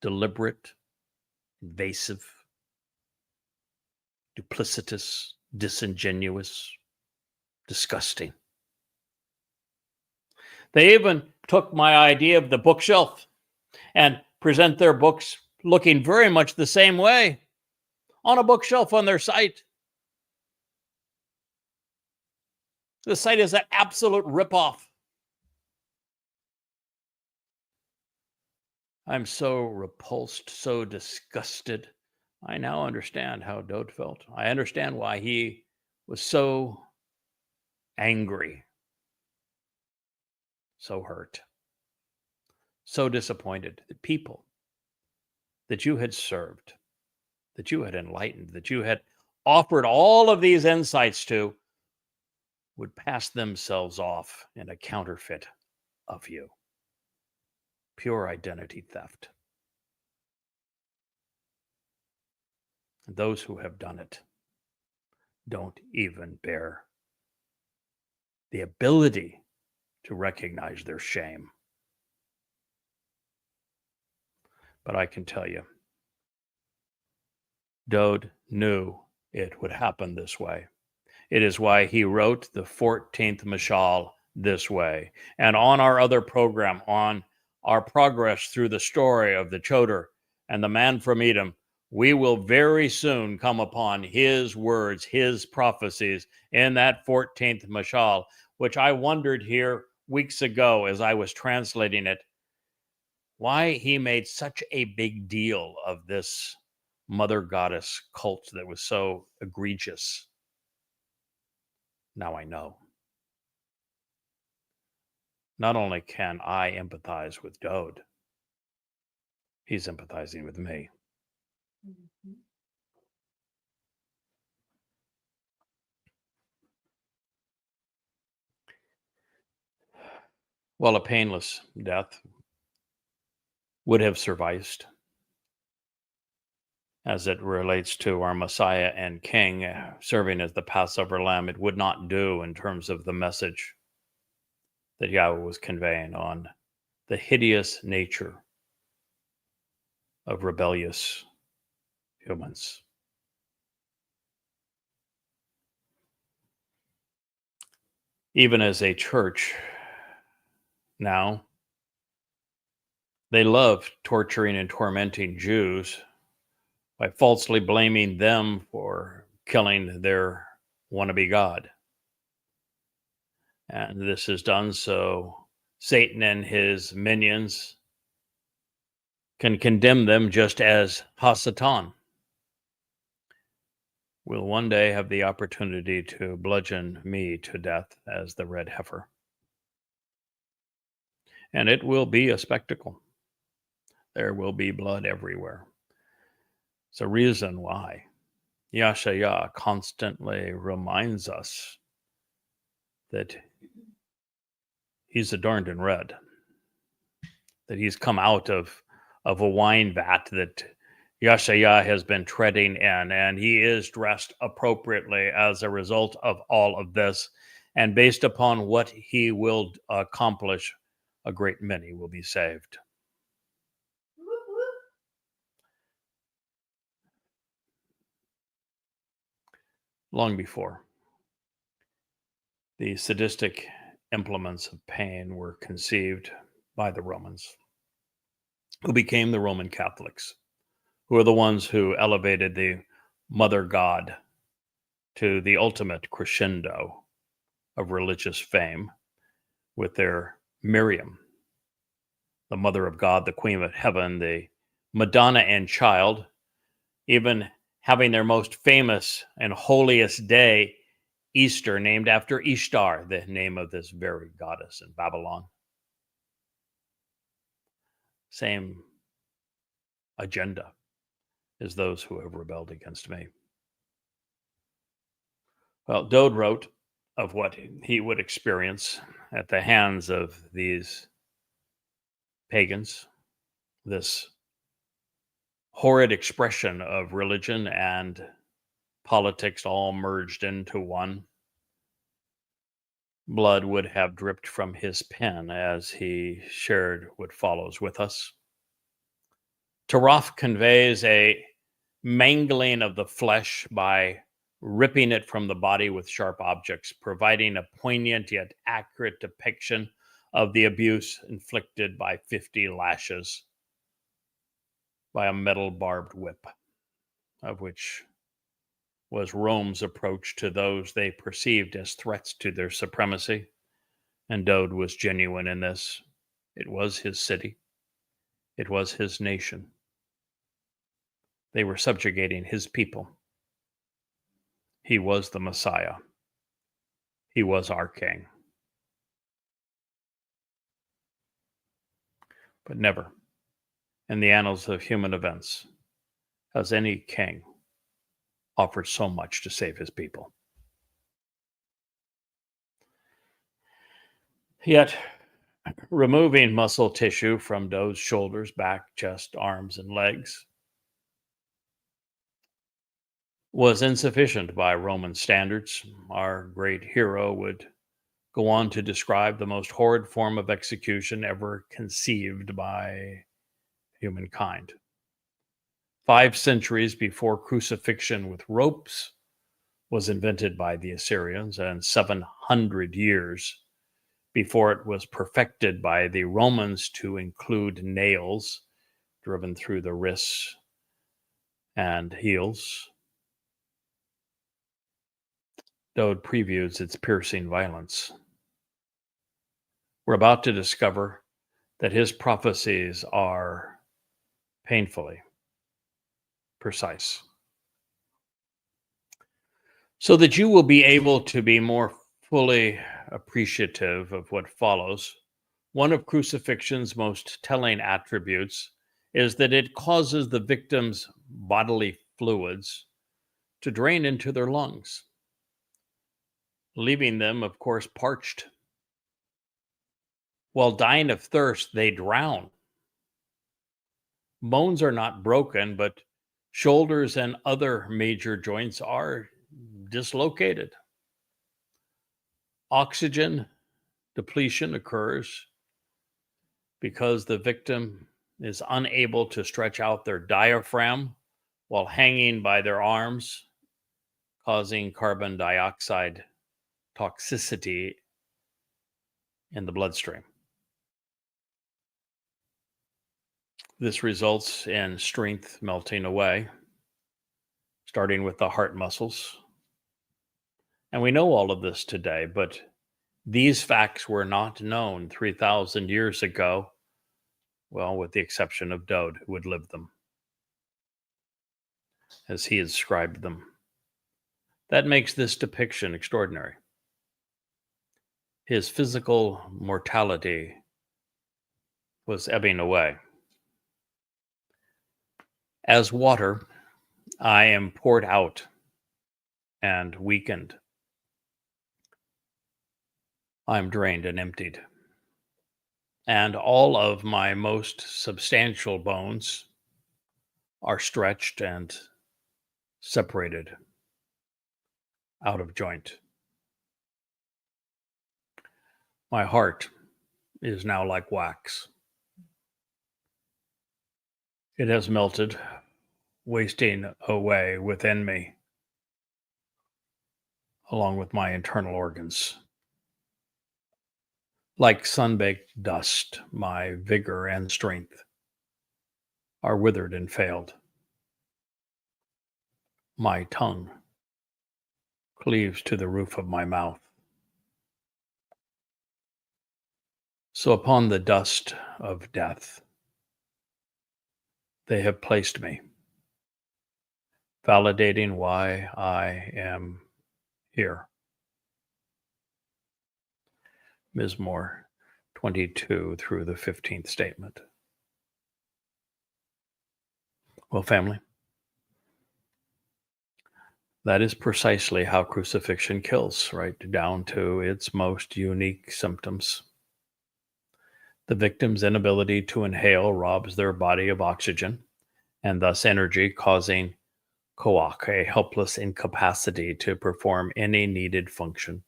Deliberate, invasive, duplicitous, disingenuous, disgusting. They even took my idea of the bookshelf and present their books looking very much the same way on a bookshelf on their site. The site is an absolute ripoff. I'm so repulsed, so disgusted. I now understand how Dowd felt. I understand why he was so angry, so hurt, so disappointed. The people that you had served, that you had enlightened, that you had offered all of these insights to, would pass themselves off in a counterfeit of you. Pure identity theft. And those who have done it don't even bear the ability to recognize their shame. But I can tell you, Dowd knew it would happen this way. It is why he wrote the 14th Mashal this way. And on our other program, on our progress through the story of the Choder and the man from Edom, we will very soon come upon his words, his prophecies in that 14th Mashal, which I wondered here weeks ago as I was translating it why he made such a big deal of this mother goddess cult that was so egregious. Now I know. Not only can I empathize with Dowd, he's empathizing with me. Mhm. Well, a painless death would have sufficed as it relates to our Messiah and King serving as the Passover lamb. It would not do in terms of the message that Yahweh was conveying on the hideous nature of rebellious humans. Even as a church now, they love torturing and tormenting Jews by falsely blaming them for killing their wannabe God. And this is done so Satan and his minions can condemn them just as Hasatan will one day have the opportunity to bludgeon me to death as the red heifer. And it will be a spectacle. There will be blood everywhere. It's a reason why Yahowah constantly reminds us that he's adorned in red, that he's come out of a wine vat that Yahowah has been treading in, and he is dressed appropriately as a result of all of this. And based upon what he will accomplish, a great many will be saved. Long before the sadistic implements of pain were conceived by the Romans, who became the Roman Catholics, who are the ones who elevated the mother god to the ultimate crescendo of religious fame with their Miriam, the mother of God, the queen of heaven, the Madonna and child, even having their most famous and holiest day, Easter, named after Ishtar, the name of this very goddess in Babylon. Same agenda as those who have rebelled against me. Well, Dowd wrote of what he would experience at the hands of these pagans, this horrid expression of religion and politics all merged into one. Blood would have dripped from his pen as he shared what follows with us. Towrah conveys a mangling of the flesh by ripping it from the body with sharp objects, providing a poignant yet accurate depiction of the abuse inflicted by 50 lashes by a metal barbed whip, of which was Rome's approach to those they perceived as threats to their supremacy. And Dowd was genuine in this. It was his city. It was his nation. They were subjugating his people. He was the Messiah. He was our king. But never, in the annals of human events, has any king offered so much to save his people. Yet, removing muscle tissue from Dowd's shoulders, back, chest, arms, and legs was insufficient by Roman standards. Our great hero would go on to describe the most horrid form of execution ever conceived by humankind. 5 centuries before crucifixion with ropes was invented by the Assyrians, and 700 years before it was perfected by the Romans to include nails driven through the wrists and heels, Dowd previews its piercing violence. We're about to discover that his prophecies are painfully precise. So that you will be able to be more fully appreciative of what follows, one of crucifixion's most telling attributes is that it causes the victim's bodily fluids to drain into their lungs, leaving them, of course, parched. While dying of thirst, they drown. Bones are not broken, but shoulders and other major joints are dislocated. Oxygen depletion occurs because the victim is unable to stretch out their diaphragm while hanging by their arms, causing carbon dioxide toxicity in the bloodstream. This results in strength melting away, starting with the heart muscles. And we know all of this today, but these facts were not known 3,000 years ago, well, with the exception of Dowd, who would live them, as he described them. That makes this depiction extraordinary. His physical mortality was ebbing away. As water, I am poured out and weakened. I'm drained and emptied. And all of my most substantial bones are stretched and separated out of joint. My heart is now like wax. It has melted, wasting away within me, along with my internal organs. Like sunbaked dust, my vigor and strength are withered and failed. My tongue cleaves to the roof of my mouth. So upon the dust of death, they have placed me, validating why I am here. Mizmor 22 through the 15th statement. Well, family, that is precisely how crucifixion kills, right down to its most unique symptoms. The victim's inability to inhale robs their body of oxygen and thus energy, causing koach, a helpless incapacity to perform any needed function.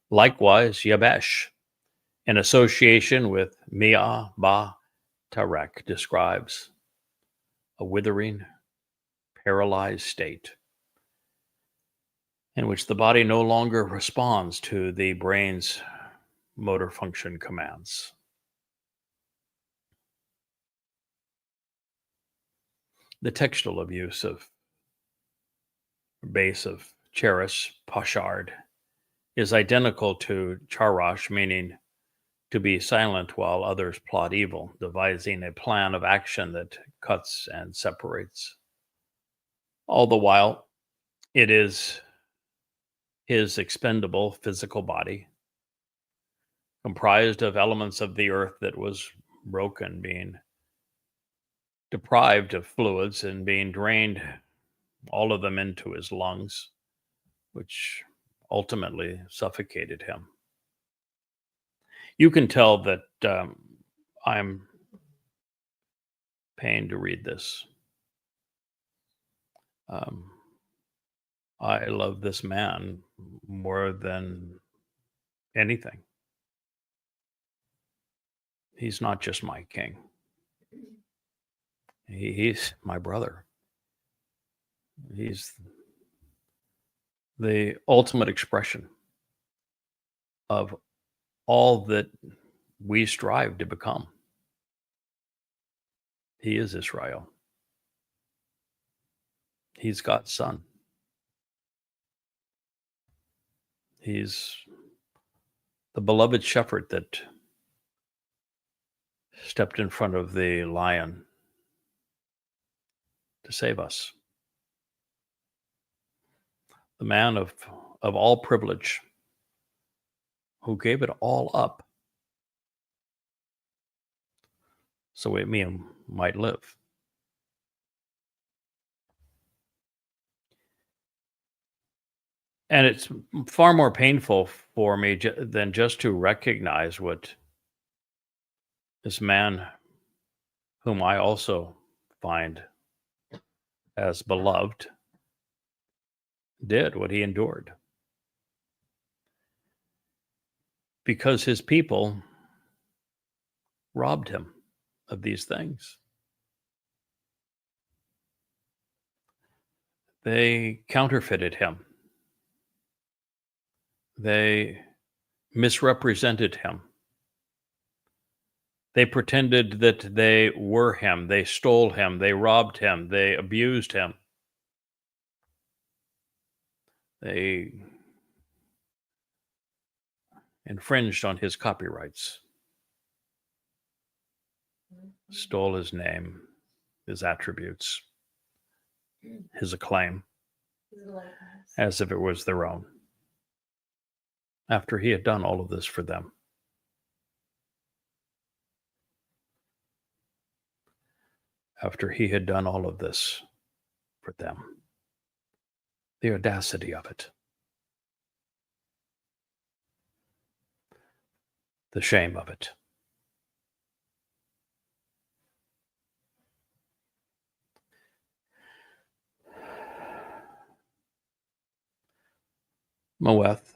Likewise, yabesh, in association with mia ba tarek, describes a withering, paralyzed state in which the body no longer responds to the brain's motor function commands. The textual abuse of base of cheris, pashard, is identical to charash, meaning to be silent while others plot evil, devising a plan of action that cuts and separates. All the while, it is his expendable physical body, comprised of elements of the earth that was broken, being deprived of fluids and being drained, all of them into his lungs, which ultimately suffocated him. You can tell that I'm pained to read this. I love this man more than anything. He's not just my king. He's my brother. He's the ultimate expression of all that we strive to become. He is Israel. He's God's son. He's the beloved shepherd that stepped in front of the lion to save us. The man of all privilege who gave it all up so we might live. And it's far more painful for me than just to recognize what this man, whom I also find as beloved, did, what he endured. Because his people robbed him of these things. They counterfeited him. They misrepresented him. They pretended that they were him. They stole him. They robbed him. They abused him. They infringed on his copyrights, stole his name, his attributes, his acclaim, as if it was their own, after he had done all of this for them. After he had done all of this for them. The audacity of it. The shame of it. Moeth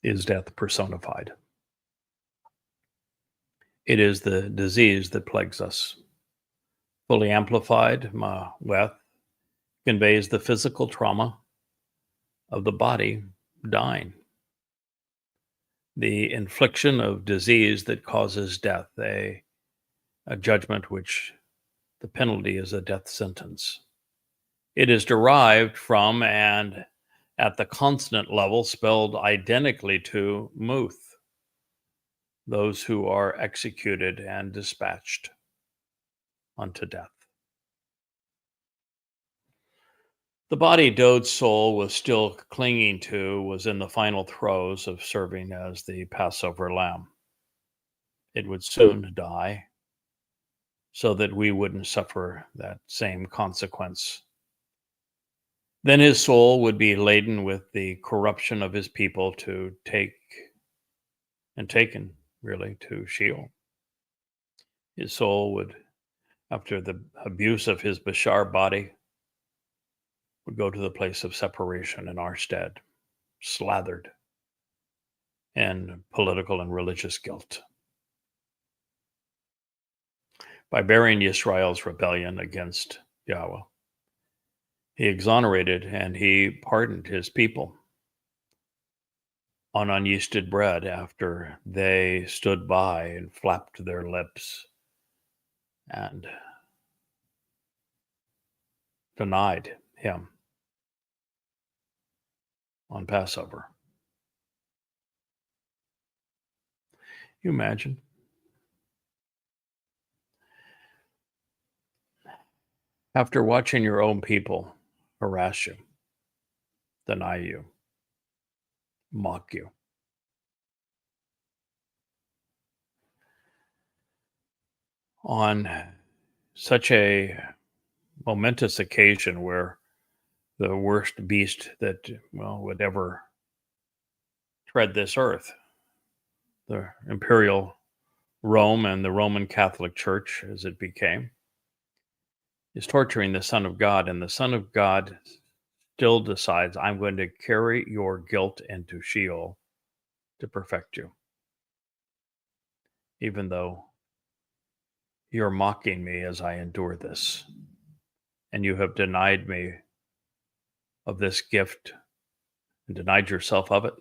is death personified. It is the disease that plagues us. Fully amplified, Moeth conveys the physical trauma of the body dying. The infliction of disease that causes death, a judgment which the penalty is a death sentence. It is derived from and at the consonant level spelled identically to Muth, those who are executed and dispatched unto death. The body Dowd's soul was still clinging to was in the final throes of serving as the Passover lamb. It would soon die so that we wouldn't suffer that same consequence. Then his soul would be laden with the corruption of his people to taken really to Sheol. His soul would, after the abuse of his Bashar body, would go to the place of separation in our stead, slathered in political and religious guilt. By bearing Yisrael's rebellion against Yahweh, he exonerated and he pardoned his people on unyeasted bread after they stood by and flapped their lips and denied him on Passover. You imagine? After watching your own people harass you, deny you, mock you, on such a momentous occasion where the worst beast that would ever tread this earth, the imperial Rome and the Roman Catholic Church, as it became, is torturing the Son of God, and the Son of God still decides, I'm going to carry your guilt into Sheol to perfect you, even though you're mocking me as I endure this, and you have denied me of this gift and denied yourself of it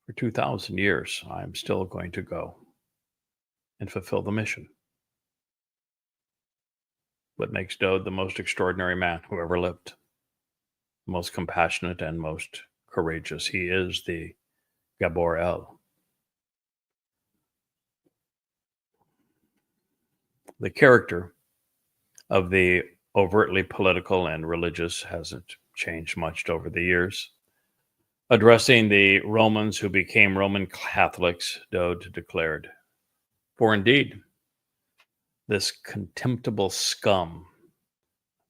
for 2,000 years. I'm still going to go and fulfill the mission. What makes Dowd the most extraordinary man who ever lived, most compassionate and most courageous. He is the Gaborel. The character of the overtly political and religious hasn't changed much over the years. Addressing the Romans who became Roman Catholics, Dowd declared, "For indeed, this contemptible scum,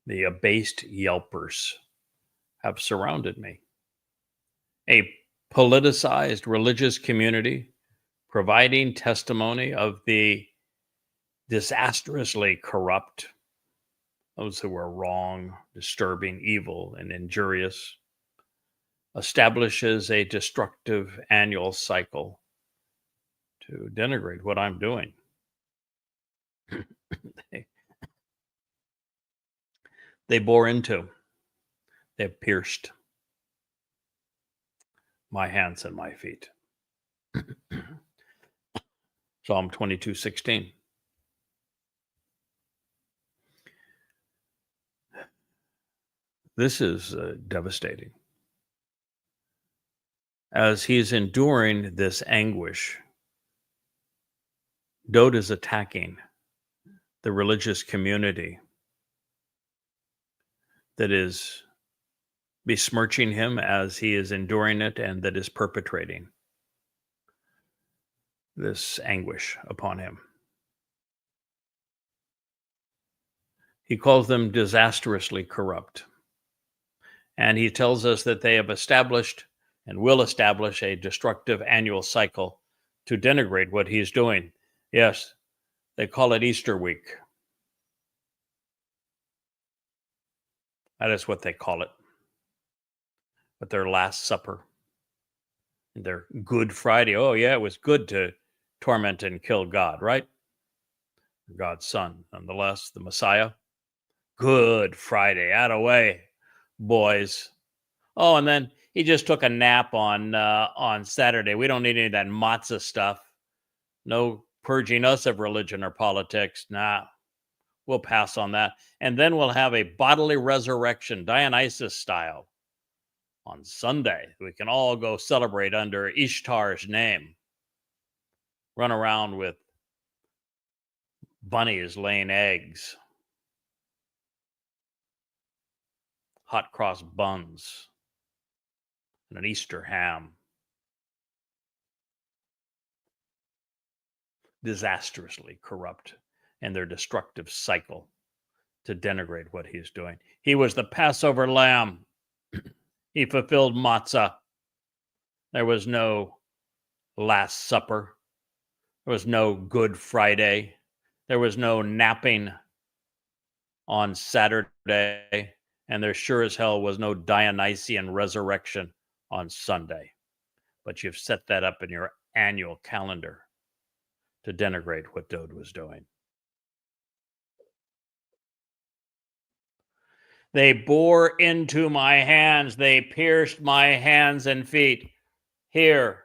the abased yelpers, have surrounded me. A politicized religious community providing testimony of the disastrously corrupt, those who are wrong, disturbing, evil, and injurious, establishes a destructive annual cycle to denigrate what I'm doing. They bore into, they pierced my hands and my feet." Psalm 22:16. This is devastating. As he's enduring this anguish, Dowd is attacking the religious community that is besmirching him as he is enduring it and that is perpetrating this anguish upon him. He calls them disastrously corrupt. And he tells us that they have established and will establish a destructive annual cycle to denigrate what he's doing. Yes, they call it Easter week. That is what they call it. But their Last Supper, and their Good Friday. Oh, yeah, it was good to torment and kill God, right? God's Son, nonetheless, the Messiah. Good Friday, out of way, boys. Oh, and then he just took a nap on Saturday. We don't need any of that matzah stuff. No purging us of religion or politics. Nah, we'll pass on that. And then we'll have a bodily resurrection, Dionysus style, on Sunday. We can all go celebrate under Ishtar's name. Run around with bunnies laying eggs. Hot cross buns. And an Easter ham. Disastrously corrupt in their destructive cycle to denigrate what he's doing. He was the Passover lamb. He fulfilled matzah. There was no Last Supper. There was no Good Friday. There was no napping on Saturday. And there sure as hell was no Dionysian resurrection on Sunday. But you've set that up in your annual calendar to denigrate what Dowd was doing. They bore into my hands. They pierced my hands and feet. Here,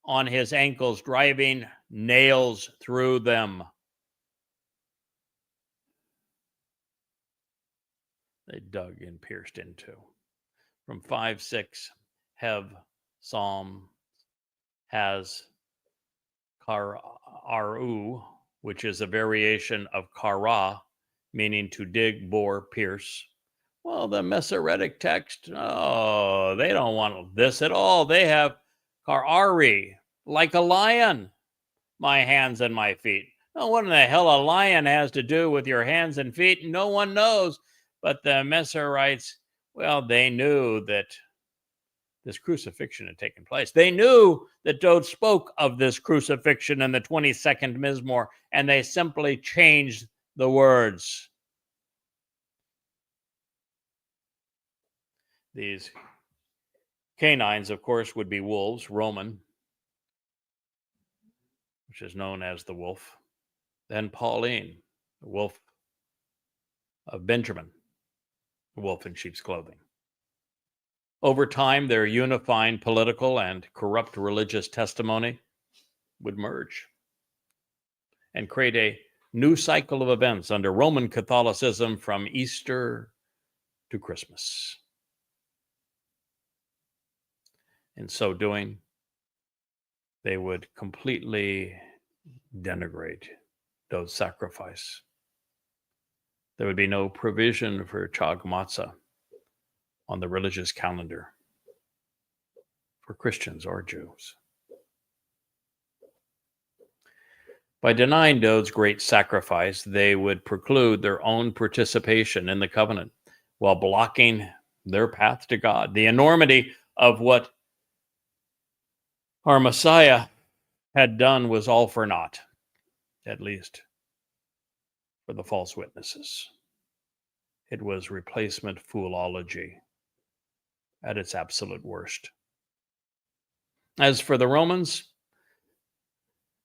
on his ankles, driving nails through them. They dug and pierced into. From 5:6, Hev, Psalm has Karu, which is a variation of kara, meaning to dig, bore, pierce. Well, the Masoretic text, oh, they don't want this at all. They have karari, like a lion, my hands and my feet. Now, what in the hell a lion has to do with your hands and feet? No one knows. But the Masoretes, well, they knew that this crucifixion had taken place. They knew that Dowd spoke of this crucifixion in the 22nd Mizmor, and they simply changed the words. These canines, of course, would be wolves, Roman, which is known as the wolf. Then Pauline, the wolf of Benjamin, the wolf in sheep's clothing. Over time, their unifying political and corrupt religious testimony would merge and create a new cycle of events under Roman Catholicism from Easter to Christmas. In so doing, they would completely denigrate Dowd's sacrifice. There would be no provision for Chag Matzah on the religious calendar for Christians or Jews. By denying Dowd's great sacrifice, they would preclude their own participation in the covenant while blocking their path to God. The enormity of what our Messiah had done was all for naught, at least for the false witnesses. It was replacement foolology at its absolute worst. As for the Romans,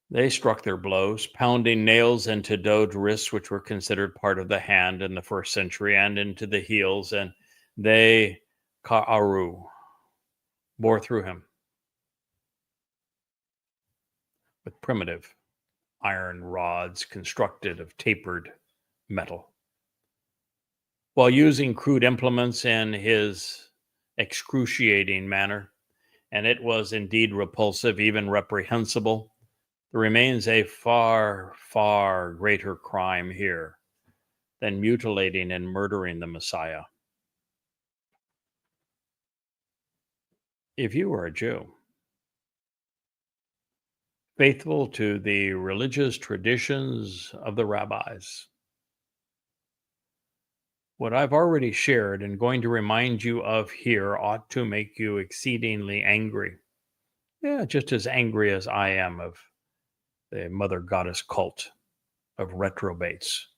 they struck their blows, pounding nails into Dowd's wrists, which were considered part of the hand in the first century, and into the heels, and they, ka'aru, bore through him with primitive iron rods constructed of tapered metal, while using crude implements in his excruciating manner, and it was indeed repulsive, even reprehensible. There remains a far, far greater crime here than mutilating and murdering the Messiah. If you are a Jew, faithful to the religious traditions of the rabbis, what I've already shared and going to remind you of here ought to make you exceedingly angry. Yeah, just as angry as I am of the mother goddess cult of reprobates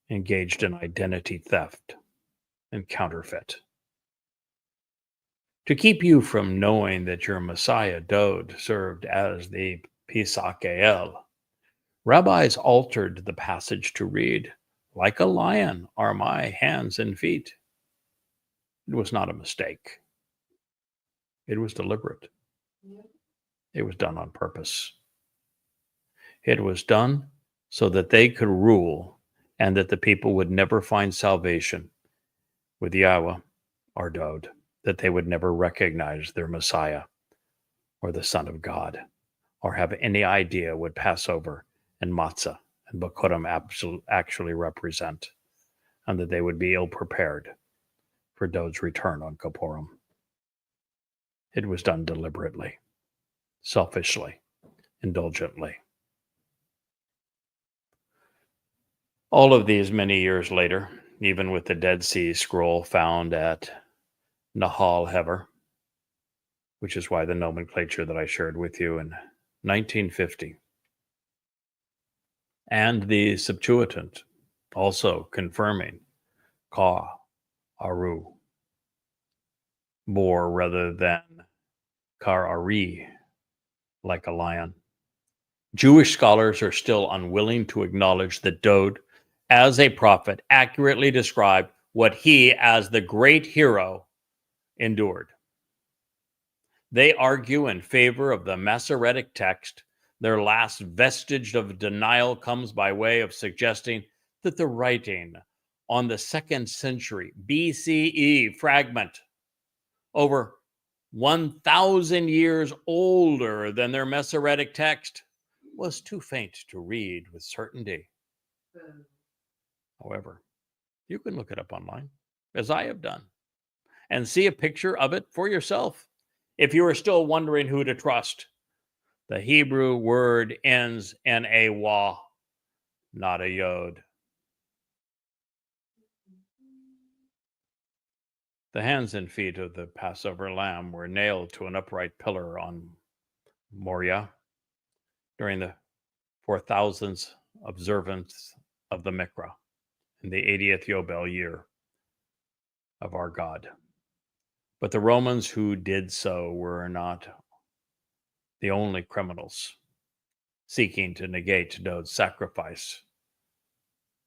engaged in identity theft and counterfeit. To keep you from knowing that your Messiah Dowd served as the Pesach, rabbis altered the passage to read, "Like a lion are my hands and feet." It was not a mistake. It was deliberate. It was done on purpose. It was done so that they could rule and that the people would never find salvation with YAHOWAH or Dowd, that they would never recognize their Messiah or the Son of God, or have any idea what Passover and Matzah and Bikurym actually represent, and that they would be ill-prepared for Dowd's return on Kippurim. It was done deliberately, selfishly, indulgently. All of these many years later, even with the Dead Sea Scroll found at Nahal Hever, which is why the nomenclature that I shared with you in 1950, and the Septuagint also confirming Ka, Aru, bore rather than Kar Ari, like a lion. Jewish scholars are still unwilling to acknowledge that Dowd, as a prophet, accurately described what he, as the great hero, endured. They argue in favor of the Masoretic text. Their last vestige of denial comes by way of suggesting that the writing on the 2nd century BCE fragment, over 1,000 years older than their Masoretic text, was too faint to read with certainty. However, you can look it up online, as I have done, and see a picture of it for yourself. If you are still wondering who to trust, the Hebrew word ends in a wah, not a yod. The hands and feet of the Passover lamb were nailed to an upright pillar on Moriah during the 4,000th observance of the Mikra in the 80th Yobel year of our God. But the Romans who did so were not the only criminals seeking to negate Dowd's sacrifice.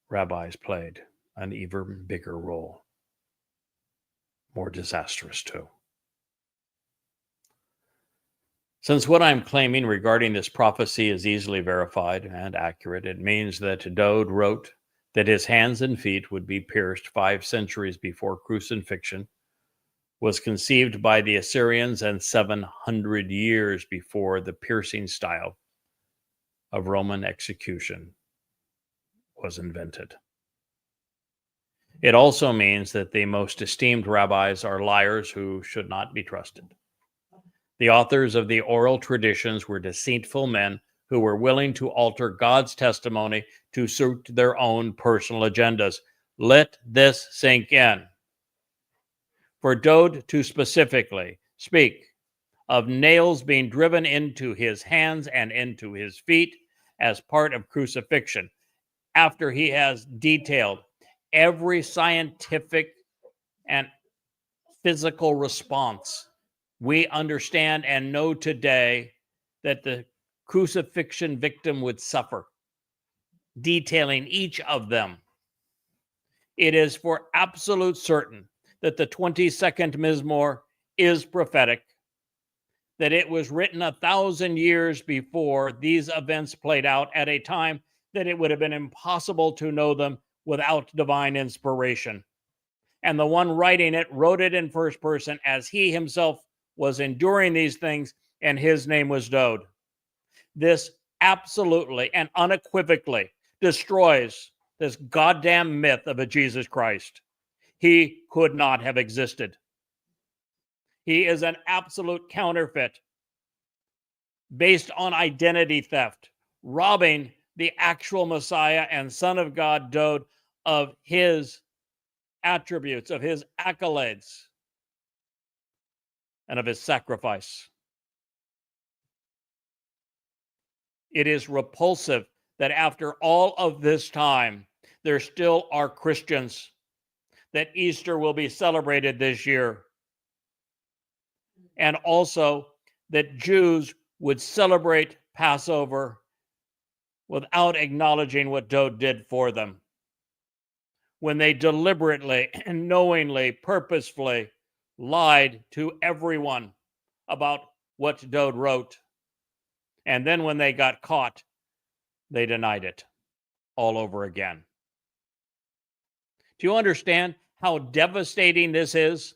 Rabbis played an even bigger role, more disastrous too. Since what I'm claiming regarding this prophecy is easily verified and accurate, it means that Dowd wrote that his hands and feet would be pierced 5 centuries before crucifixion, was conceived by the Assyrians and 700 years before the piercing style of Roman execution was invented. It also means that the most esteemed rabbis are liars who should not be trusted. The authors of the oral traditions were deceitful men who were willing to alter God's testimony to suit their own personal agendas. Let this sink in. For Dowd to specifically speak of nails being driven into his hands and into his feet as part of crucifixion, after he has detailed every scientific and physical response we understand and know today that the crucifixion victim would suffer, detailing each of them. It is for absolute certain that the 22nd Mizmor is prophetic, that it was written 1,000 years before these events played out at a time that it would have been impossible to know them without divine inspiration. And the one writing it wrote it in first person as he himself was enduring these things, and his name was Dowd. This absolutely and unequivocally destroys this goddamn myth of a Jesus Christ. He could not have existed. He is an absolute counterfeit based on identity theft, robbing the actual Messiah and Son of God, Dowd, of his attributes, of his accolades, and of his sacrifice. It is repulsive that after all of this time, there still are Christians that Easter will be celebrated this year, and also that Jews would celebrate Passover without acknowledging what Dowd did for them, when they deliberately and knowingly, purposefully lied to everyone about what Dowd wrote. And then when they got caught, they denied it all over again. Do you understand how devastating this is?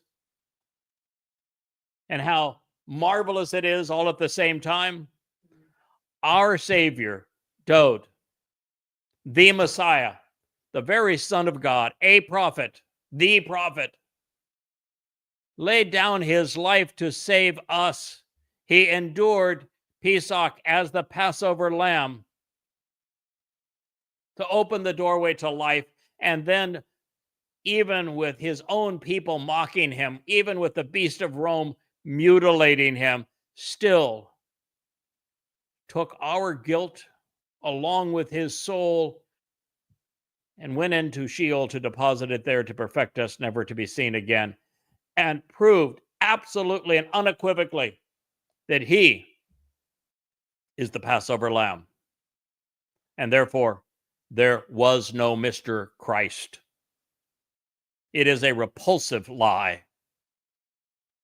And how marvelous it is all at the same time? Our Savior, Dowd, the Messiah, the very Son of God, a prophet, the prophet, laid down his life to save us. He endured Pesach as the Passover lamb to open the doorway to life, and then even with his own people mocking him, even with the beast of Rome mutilating him, still took our guilt along with his soul and went into Sheol to deposit it there to perfect us, never to be seen again, and proved absolutely and unequivocally that he is the Passover lamb. And therefore, there was no Mr. Christ. It is a repulsive lie,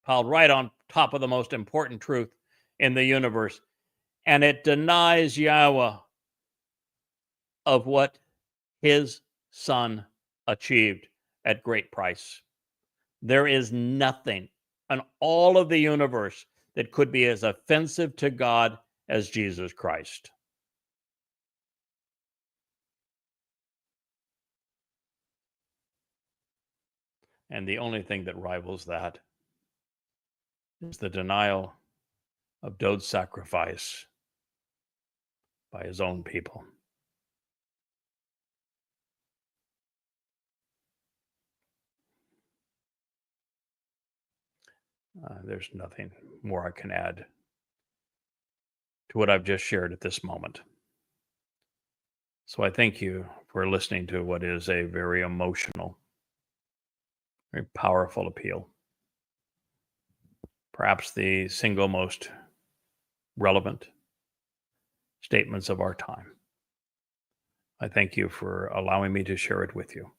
piled right on top of the most important truth in the universe. And it denies Yahweh of what his Son achieved at great price. There is nothing in all of the universe that could be as offensive to God as Jesus Christ. And the only thing that rivals that is the denial of Dowd's sacrifice by his own people. There's nothing more I can add to what I've just shared at this moment. So I thank you for listening to what is a very emotional, very powerful appeal. Perhaps the single most relevant statements of our time. I thank you for allowing me to share it with you.